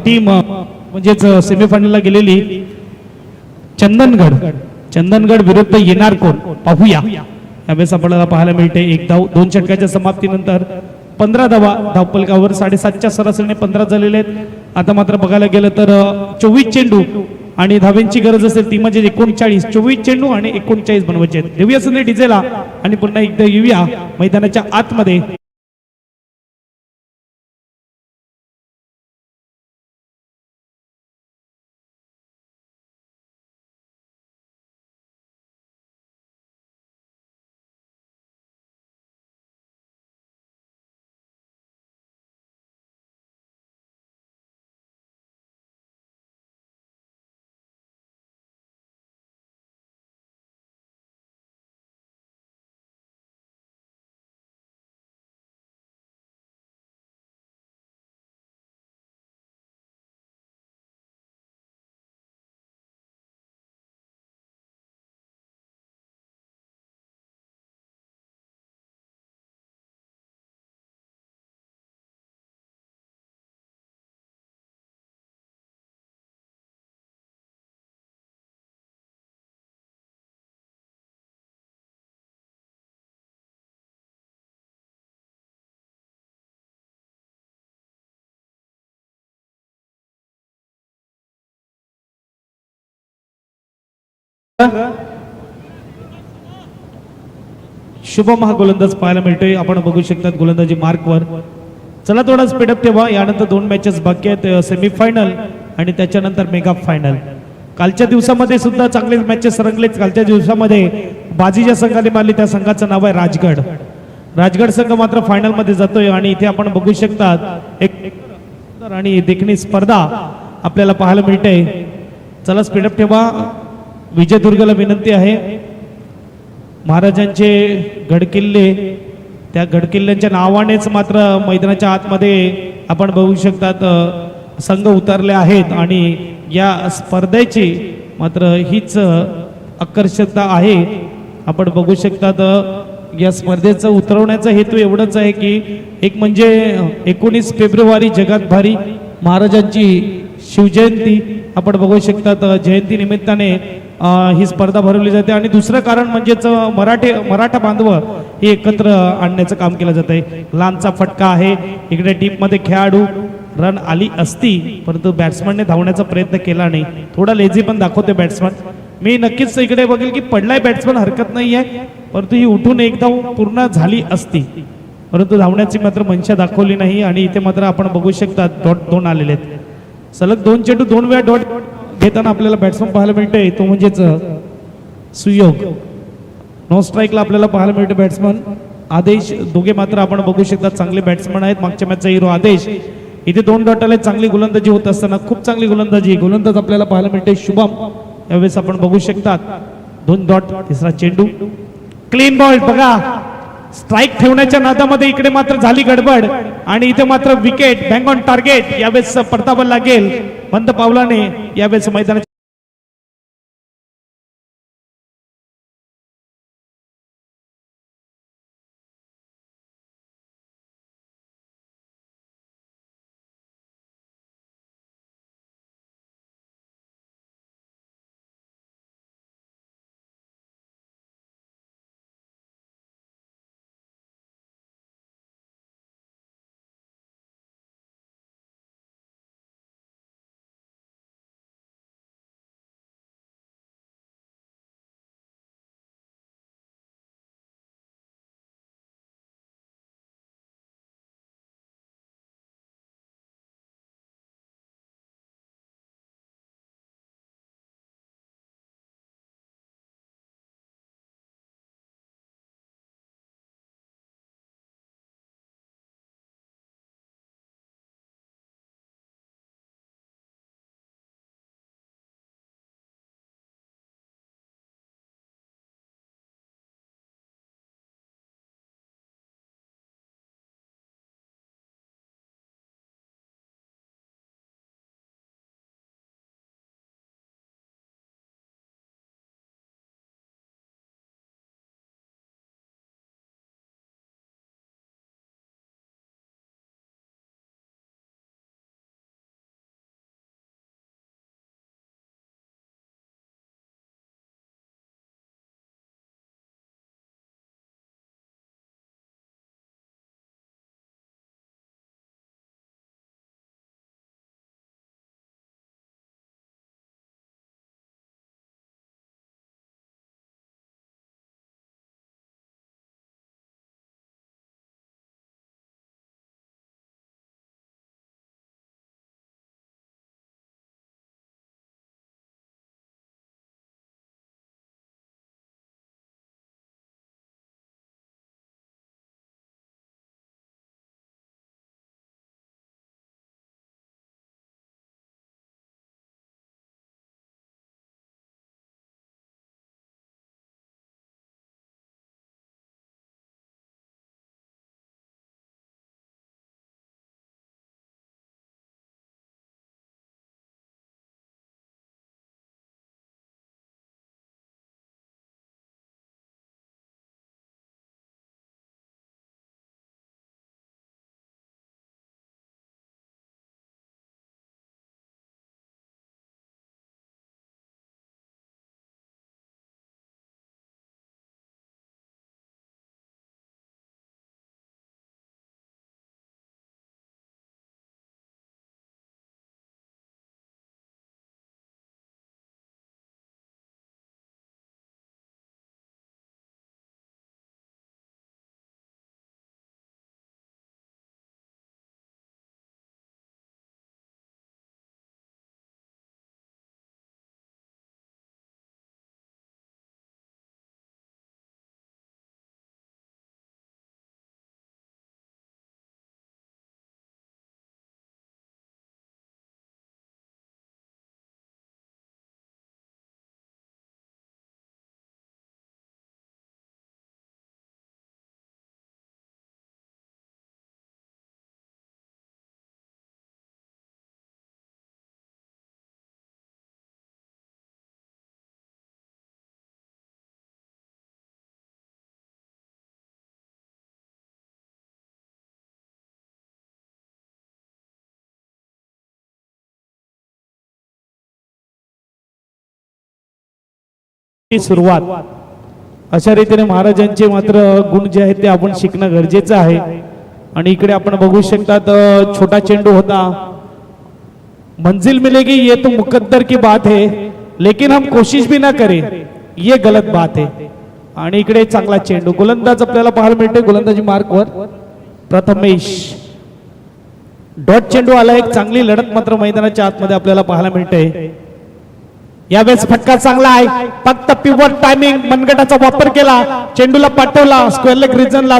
टीम म्हणजेच सेमीफायनलला गेलेली चंदनगड विरुद्ध येणार कोण पाहूया. यावेळेस आपल्याला पाहायला मिळते 1 धाव 2 षटकाच्या समाप्तीनंतर 15 धावा धावपलकावर 7.5च्या सरासरीने 15 झालेले आहेत. आता मात्र बघायला गेलं तर 24 चेंडू आणि धाव्यांची गरज असेल ती म्हणजे 39. 24 चेंडू आणि 39 बनवायचे आहेत. देऊया संधी डिझेला आणि पुन्हा एकदा येऊया मैदानाच्या आतमध्ये. शुभम हा गोलंदाज पाहायला मिळतोय. आपण बघू शकतात गोलंदाजी मार्कवर. चला थोडा स्पीडअप ठेवा. यानंतर 2 मॅचेस बाकी आहेत, सेमीफायनल आणि त्याच्यानंतर मेगा फायनल. कालच्या दिवसामध्ये सुद्धा चांगले मॅचेस रंगलेच. कालच्या दिवसामध्ये बाजी ज्या संघाने मारली त्या संघाचं नाव आहे राजगड. राजगड संघ मात्र फायनल मध्ये जातोय आणि इथे आपण बघू शकतात एक आणि देखणी स्पर्धा आपल्याला पाहायला मिळते. चला स्पीडअप ठेवा. विजयदुर्गला विनंती आहे, महाराजांचे गडकिल्ले त्या गडकिल्ल्यांच्या नावानेच मात्र मैदानाच्या आतमध्ये आपण बघू शकतात संघ उतरले आहेत आणि या स्पर्धेची मात्र हीच आकर्षकता आहे. आपण बघू शकतात या स्पर्धेचं उतरवण्याचा हेतू एवढाच आहे की एक म्हणजे 19 फेब्रुवारी जगात भारी महाराजांची शिवजयंती आपण बघू शकतात. जयंती निमित्ताने ही स्पर्धा भरवली जाते आणि दुसरं कारण म्हणजेच मराठा बांधव हे एकत्र आणण्याचं काम केलं जात आहे. लांबचा फटका आहे. इकडे डीप मध्ये खेळाडू रन आली असती परंतु बॅट्समनने धावण्याचा प्रयत्न केला नाही. थोडा लेझी पण दाखवते बॅट्समन. मी नक्कीच इकडे बघेल की पडलाय बॅट्समन, हरकत नाही आहे, परंतु ही उठून एक धाव पूर्ण झाली असती परंतु धावण्याची मात्र मनशा दाखवली नाही आणि इथे मात्र आपण बघू शकता डॉट 2 आलेले आहेत. सलग 2 चेंडू 2 वेळा डॉट घेताना आपल्याला बॅट्समन पाहायला मिळते तो म्हणजेच सुयोग. नो स्ट्राईकला आपल्याला पाहायला मिळते बॅट्समन आदेश. दोघे मात्र आपण बघू शकता चांगले बॅट्समन आहेत. मागच्या मॅचचा हिरो आदेश. इथे 2 डॉट आले. चांगली गोलंदाजी होत असताना खूप चांगली गोलंदाज आपल्याला पाहायला मिळते शुभम. यावेळेस आपण बघू शकतात 2 डॉट. तिसरा चेंडू क्लीन बॉल. बघा स्ट्राईक ठेवण्याच्या नादामध्ये इकडे मात्र झाली गडबड आणि इथे मात्र विकेट बँग ऑन टार्गेट. यावेळेस परतावा लागेल बंद पावलाने. यावेळेस मैदानाच्या सुरुवात अशा रीतीने महाराजांचे मात्र गुण जे आहेत ते आपण शिकणं गरजेचं आहे. आणि इकडे आपण बघू शकतात छोटा चेंडू होता. मंजिल मिलेगी ये तो मुकद्दर की बात है, लेकिन हम कोशिश भी ना करें ये गलत बात है. आणि इकडे चांगला चेंडू, गोलंदाज आपल्याला पाहायला मिळते, गोलंदाजी मार्कवर प्रथमेश. डॉट चेंडू आला, एक चांगली लढत मात्र मैदानाच्या आतमध्ये आपल्याला पाहायला मिळते. यावेळेस फटका चांगला आहे, फक्त पिव्हट टायमिंग मनगटाचा वापर केला, चेंडूला पाठवला स्क्वेअर लेग रिजनला.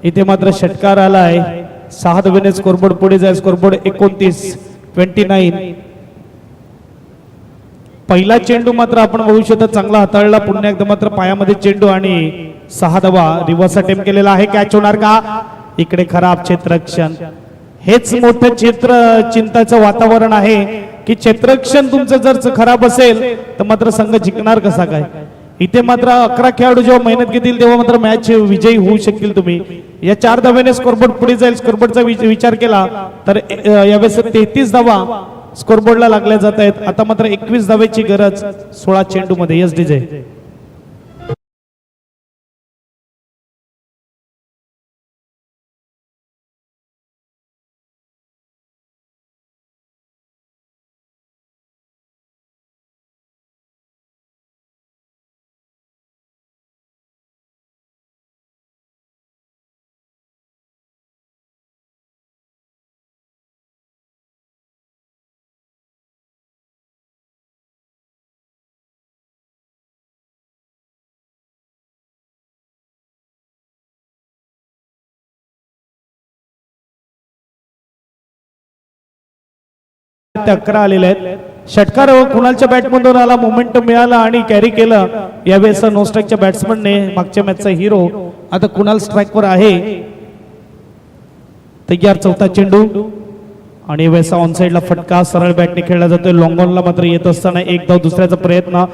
इथे मात्र षटकार आला आहे. 6 धावेने स्कोरबोर्ड पुढे जाईल. स्कोरबोर्ड 29. पहिला चेंडू मात्र आपण बघू शकता चांगला हाताळला, पुन्हा एकदा मात्र पायामध्ये चेंडू आणि 6 धावा. रिव्हर्स अटेम्प्ट केलेला आहे, कॅच होणार का? इकडे खराब क्षेत्ररक्षण. हेच मोठं चिंताचं वातावरण आहे की क्षेत्ररक्षण तुमचं जर खराब असेल तर मात्र संघ जिंकणार कसा काय. इथे मात्र 11 खेळाडू जेव्हा मेहनत घेतील तेव्हा मात्र मॅच विजयी होऊ शकतील तुम्ही. या 4 धावेने स्कोरबोर्ड पुढे जाईल. स्कोरबोर्डचा विचार केला तर यावेळेस 33 धावा स्कोरबोर्डला लागल्या जात आहेत. आता मात्र 21 धावेची गरज 16 चेंडू मध्ये. Yes DJ. ते 11 आलेले आहेत. षटकार कुणालच्या बॅटमधून आला, मोमेंटम मिळाला आणि कॅरी केलं. यावेळेस नो स्ट्राईकच्या बॅट्समनने, मागच्या मॅचचा हिरो, आता कुणाल स्ट्राईकवर आहे. तयार चौथा चेंडू आणि यावेळेस ऑन साइडला फटका सरळ बॅटने खेळला जातोय. लॉंग ऑनला मात्र येत असताना एक धाव, दुसऱ्याचा प्रयत्न.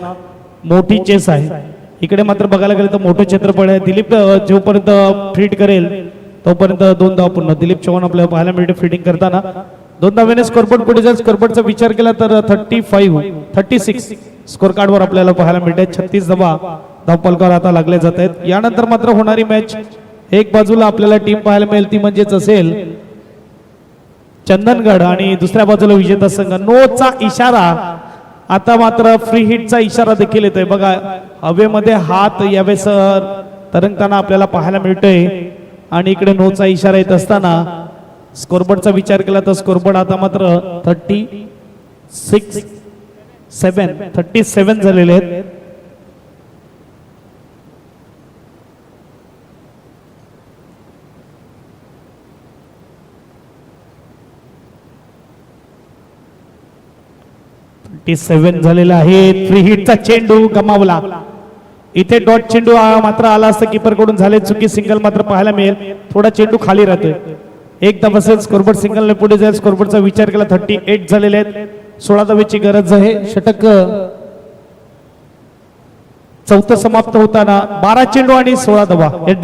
मोठी चेस आहे इकडे. मात्र बघायला गेलं तर मोठं क्षेत्रफळ आहे. दिलीप जोपर्यंत फीड करेल तोपर्यंत 2 धाव पूर्ण. दिलीप चव्हाण आपल्याला पाहायला मिळते फीडिंग करताना. 2 धावेने स्कोरबोर्ड पुढे जाईल. स्कोरबोर्डचा विचार केला तर 36 स्कोर कार्डवर आपल्याला पाहायला मिळते. 36 धावा धावपलकावर आता लागले जात आहेत. यानंतर मात्र होणारी मॅच एक बाजूला आपल्याला टीम पाहायला मिळेल ती म्हणजेच असेल चंदनगड आणि दुसऱ्या बाजूला विजेता संघ. नोचा इशारा. आता मात्र फ्री हिटचा इशारा देखील येतोय बघा. हवेमध्ये हात यावेळेस तरंगताना आपल्याला पाहायला मिळतोय आणि इकडे नोचा इशारा येत असताना स्कोरबोर्डचा विचार केला तर स्कोरबोर्ड आता मात्र 37 झालेले आहेत. झालेला आहे. फ्री हिटचा चेंडू गमावला. इथे डॉट चेंडू मात्र आला असता कीपर कडून झाले चुकी. सिंगल मात्र पाहायला मिळेल. थोडा चेंडू खाली राहतोय. एकदा बसेल. स्कोरबोर्ड सिंगलने पुढे जाईल. स्कोरबोर्डचा विचार केला 38 झालेले आहेत. 16 धावेची गरज आहे. षटक चौथं समाप्त होताना 12 चेंडू आणि 16 धावा. एच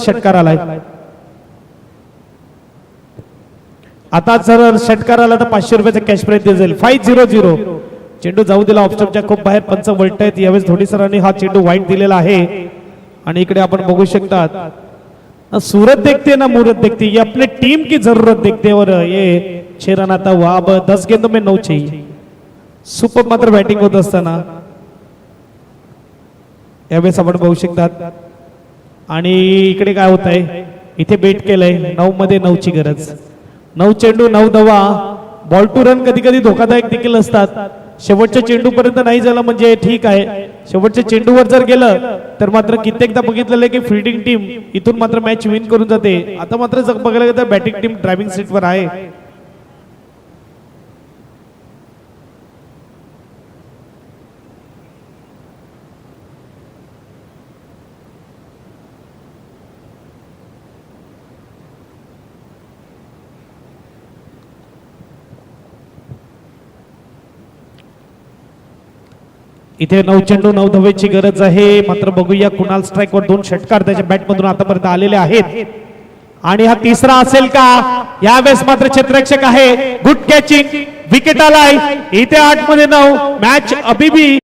षटकार आलाय. आता जर षटकार आला तर 500 रुपयाचा कॅश प्राइज दिला जाईल. 5-0-0 चेंडू जाऊ दिला ऑफस्टॉपच्या खूप बाहेर. पंच वळत आहेत यावेळेस धोनी सरांनी हा चेंडू वाईट दिलेला आहे. आणि इकडे आपण बघू शकतात सूरत देखते ना मुहूर्त देखते, ये अपने टीम की जरूरत देखते. और ये 6 रन आता हुआ. अब 10 गेंदों में 9 चाहिए. सुपर मात्र बॅटिंग होत असताना यावेळेस आपण बघू शकतात. आणि इकडे काय होत आहे, इथे बेट केलंय 9 मध्ये 9 ची गरज. 9 चेंडू 9 धावा. बॉल टू रन कधी कधी धोकादायक देखील असतात. शेवटच्या चेंडू पर्यंत नाही झालं म्हणजे ठीक आहे, शेवटच्या चेंडूवर जर गेलं तर मात्र कित्येकदा बघितलेलं की फिल्डिंग टीम इथून मात्र मॅच विन करून जाते. आता मात्र जर बघायला गेलं तर बॅटिंग टीम ड्रायव्हिंग सीटवर आहे. इथे 9 चेंडू 9 धावेची गरज आहे. मात्र बघूया कुणाल स्ट्राईकवर 2 षटकार त्याच्या बॅटमधून आतापर्यंत आलेले आहेत. आणि हा तिसरा असेल का, यावेळेस मात्र क्षेत्ररक्षक आहे. गुड कॅचिंग, विकेट आलाय. इथे 8 मध्ये 9 मॅच अभी भी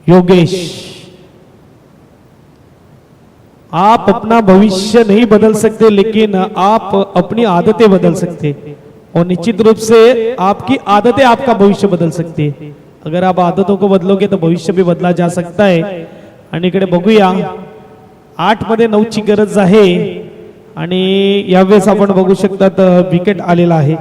योगेश, आप अपना भविष्य नहीं बदल सकते लेकिन आप अपनी आदतें बदल सकते, और निश्चित रूप से आपकी आदतें आपका भविष्य बदल सकती है. अगर आप आदतों को बदलोगे तो भविष्य भी बदला जा सकता है. आणि इकडे बघूया 8 मध्ये 9 ची गरज आहे. आणि यावेळेस आपण बघू शकतात विकेट आलेला आहे.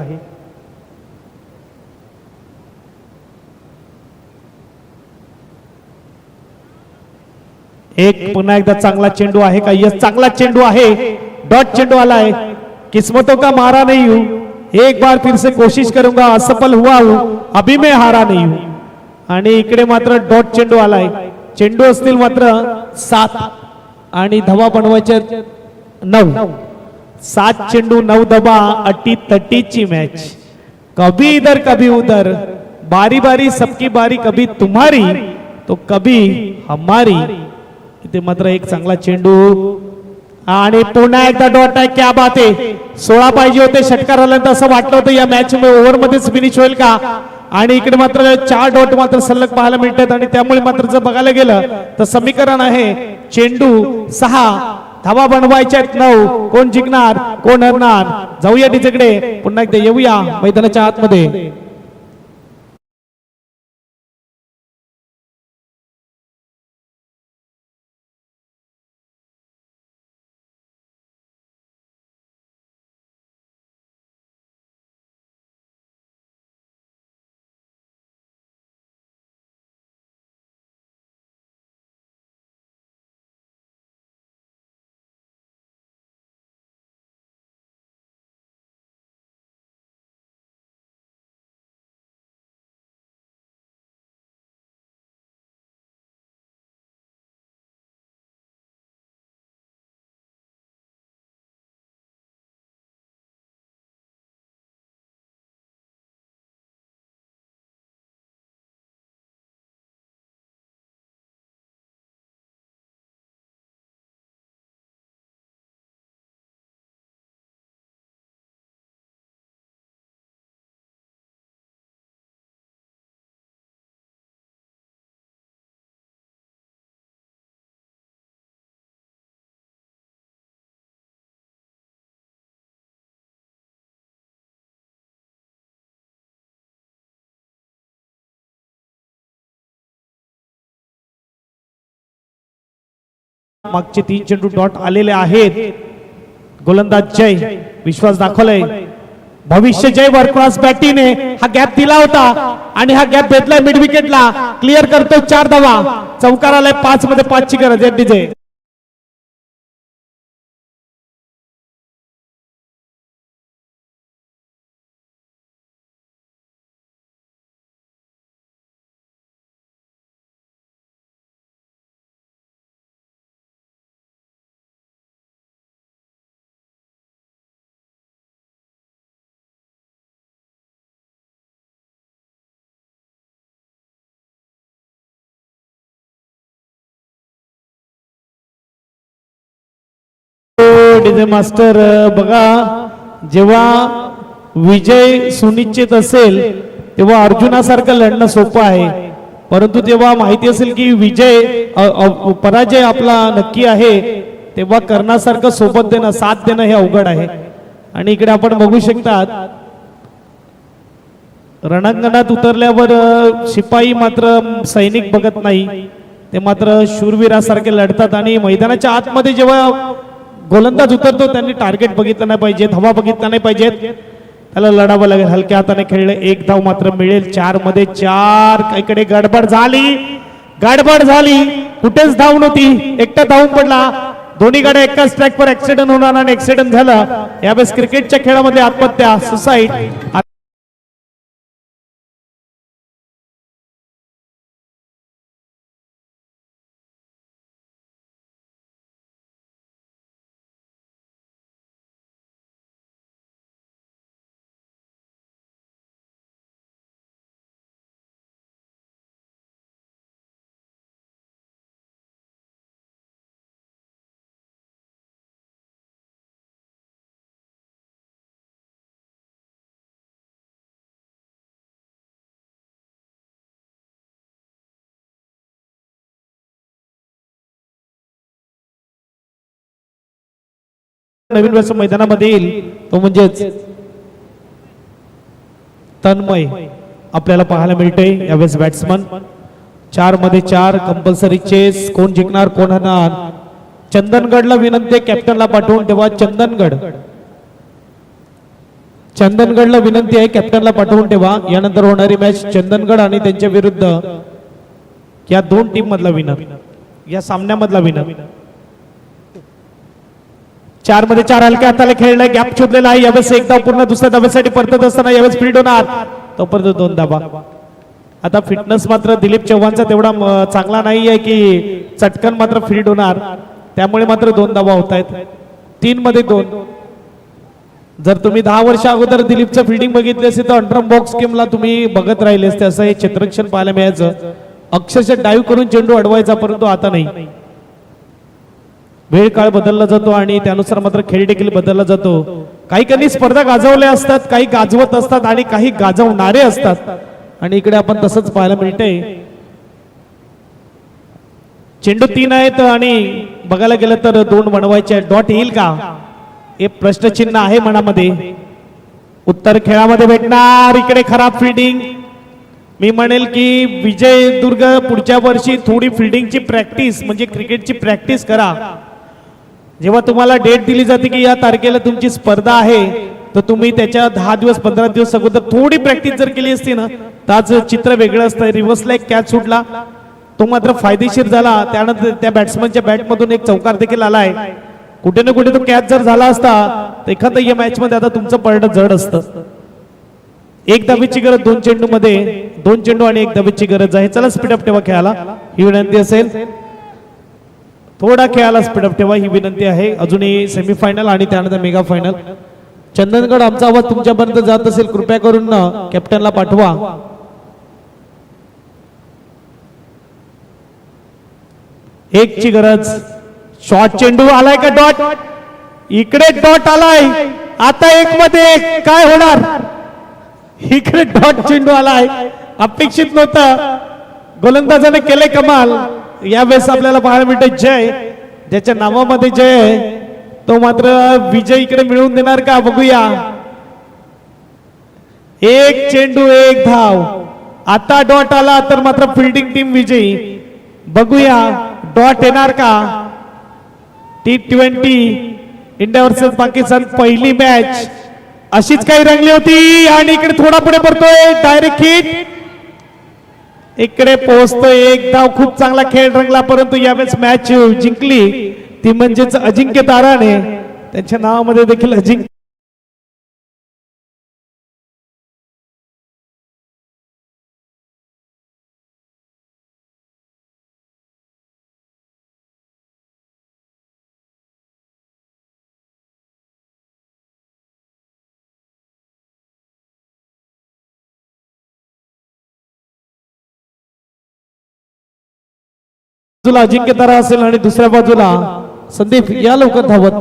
एक पुन्हा एकदा चांगला चेंडू आहे का, यस चांगला चेंडू आहे. डॉट चेंडू आला है. किस्मतों का मारा नहीं हूं, एक बार फिर से कोशिश करूंगा, असफल हुआ हूं, अभी मैं हारा नहीं हूं. आणि इकडे मात्र डॉट चेंडू आलाय. चेंडू असतील मात्र 7 आणि धावा बनवायच्या 9. 7 चेंडू 9 धावा. अटी तटीची मॅच. कभी इधर कभी उधर, बारी बारी सबकी बारी, कभी तुम्हारी तो कभी हमारी. इथे मात्र एक चांगला चेंडू आणि पुन्हा एकदा डॉट आहे. क्या बात आहे. 16 पाहिजे होते षटकार आल्यानंतर असं वाटलं होतं या मॅच मध्ये ओव्हर मध्येच फिनिश होईल का. आणि इकडे मात्र 4 डॉट मात्र सलग पाहायला मिळतात. आणि त्यामुळे मात्र जर बघायला गेलं तर समीकरण आहे चेंडू 6, धावा बनवायच्या 9. कोण जिंकणार कोण हरणार, जाऊया तिच्याकडे. पुन्हा एकदा येऊया मैदानाच्या आतमध्ये. मागचे 3 चेंडू डॉट आलेले आहेत. गोलंदाज जय विश्वास दाखवलाय. भविष्य जय वर्कक्रॉस बॅटीने हा गॅप दिला होता आणि हा गॅप भेटलाय मिड विकेटला. क्लिअर करतो 4 धावा. चौकार आलाय 5 मध्ये 5 ची गरज आहे. डीजे मास्टर बघा, जेव्हा विजय सुनिश्चित असेल तेव्हा अर्जुनासारखं लढणं सोपं आहे, परंतु जेव्हा माहिती असेल की विजय पराजय आपला नक्की आहे तेव्हा कर्णासारखं सोबत देणं, साथ देणं हे अवघड आहे. आणि इकडे आपण बघू शकतात रणांगणात उतरल्यावर शिपाई मात्र सैनिक बघत नाही, ते मात्र शूरवीरासारखे लढतात. आणि मैदानाच्या आतमध्ये जेव्हा गोलंदाज उतरतो त्यांनी टार्गेट बघितलं नाही पाहिजे, धावा बघितला नाही पाहिजेत, त्याला लढावं लागेल. हलक्या हाताने खेळले, एक धाव मात्र मिळेल. 4 मध्ये 4. इकडे गडबड झाली, कुठेच धाव नव्हती, एकटा धावून पडला. दोन्ही गाड्या एकाच ट्रॅक वर ऍक्सिडेंट होणार आणि ऍक्सिडेंट झाला. यावेळेस क्रिकेटच्या खेळामध्ये आत्महत्या, सुसाईड. नवीन वर्ष मैदानामध्ये येईल तो म्हणजेच तन्मय आपल्याला पाहायला मिळते. यावेळेस बॅट्समन 4 मध्ये 4 कंपल्सरी चेस. कोण जिंकणार कोण हरणार. चंदनगडला विनंती कॅप्टनला पाठवून ठेवा. चंदनगडला विनंती आहे कॅप्टनला पाठवून ठेवा. यानंतर होणारी मॅच चंदनगड आणि त्यांच्या विरुद्ध या 2 टीम मधला विनर, या सामन्यामधला विनर. 4 मध्ये 4 हलक्या हाताला खेळलाय, गॅप शोधलेला आहे. यावेळेस एक धाव पूर्ण, दुसऱ्या धावेसाठी परतत असताना यावेळेस फील्ड होणार, तोपर्यंत 2 धावा. आता फिटनेस मात्र दिलीप चव्हाणचा तेवढा चांगला नाही आहे की चटकन मात्र फील्ड होणार, त्यामुळे मात्र 2 धावा होत आहेत. 3 मध्ये 2. जर तुम्ही 10 वर्ष अगोदर दिलीपचं फिल्डिंग बघितली असेल तर अंडरम बॉक्स गेमला तुम्ही बघत राहिले असते. असं हे चित्रक्षण पाहायला मिळायचं. अक्षरशः डाईव्ह करून चेंडू अडवायचा, परंतु आता नाही. वेळ काळ बदलला जातो आणि त्यानुसार मात्र खेळ देखील बदलला जातो. काही स्पर्धा गाजवल्या असतात, काही गाजवत असतात आणि काही गाजवणारे असतात. आणि इकडे आपण तसंच पाहायला मिळते. चेंडू 3 आहेत आणि बघायला गेलं तर 2 बनवायचे. डॉट येईल का हे प्रश्नचिन्ह आहे मनामध्ये. उत्तर खेळामध्ये भेटणार. इकडे खराब फिल्डिंग. मी म्हणेल की विजय दुर्ग पुढच्या वर्षी थोडी फिल्डिंगची प्रॅक्टिस म्हणजे क्रिकेटची प्रॅक्टिस करा. जेव्हा तुम्हाला डेट दिली जाते की या तारखेला तुमची स्पर्धा आहे तर तुम्ही त्याच्या 10 दिवस 15 दिवस अगोदर थोडी प्रॅक्टिस जर केली असती ना तर चित्र वेगळं असतं. रिव्हर्सला एक कॅच सुटला, तो मात्र फायदेशीर झाला. त्यानंतर त्या बॅट्समनच्या बॅटमधून एक चौकार देखील आलाय. कुठे ना कुठे तो कॅच जर झाला असता तर एखाद्या या मॅच मध्ये आता तुमचं पडणं जड असतं. 1 धावेची गरज 2 चेंडू मध्ये, 2 चेंडू आणि 1 धावेची गरज आहे. चला स्पीडअप ठेवा खेळाला, ही विनंती असेल. थोडा खेळाला स्पीडअप ठेवा, ही विनंती आहे. अजूनही सेमीफायनल आणि त्यानंतर मेगा फायनल. चंदनगड, आमचा आवाज तुमच्यापर्यंत जात असेल कृपया करून कॅप्टनला पाठवा. एक ची गरज. शॉर्ट चेंडू आलाय का डॉट? इकडे डॉट आलाय. आता 1 मध्ये 1 काय होणार? इकडे डॉट चेंडू आलाय, अपेक्षित नव्हतं. गोलंदाजाने केले कमाल. यावेळेस आपल्याला पाहायला मिळते जय, ज्याच्या नावामध्ये जय आहे तो मात्र विजय इकडे मिळवून देणार का बघूया. 1 चेंडू 1 धाव. आता डॉट आला तर मात्र फिल्डिंग टीम विजयी. बघूया डॉट येणार का. T20 इंडिया वर्सेस पाकिस्तान पहिली मॅच अशीच काही रंगली होती आणि इकडे थोडा पुढे पडतोय. Direct hit. इकडे पोहोचतोय 1 धाव. खूप चांगला खेळ रंगला, परंतु यावेळेस मॅच जिंकली ती म्हणजेच अजिंक्य ताराने. त्यांच्या नावामध्ये देखील अजिंक्य. बाजूला अजिंक्य तारा असेल आणि दुसऱ्या बाजूला संदीप या लवकर धावत.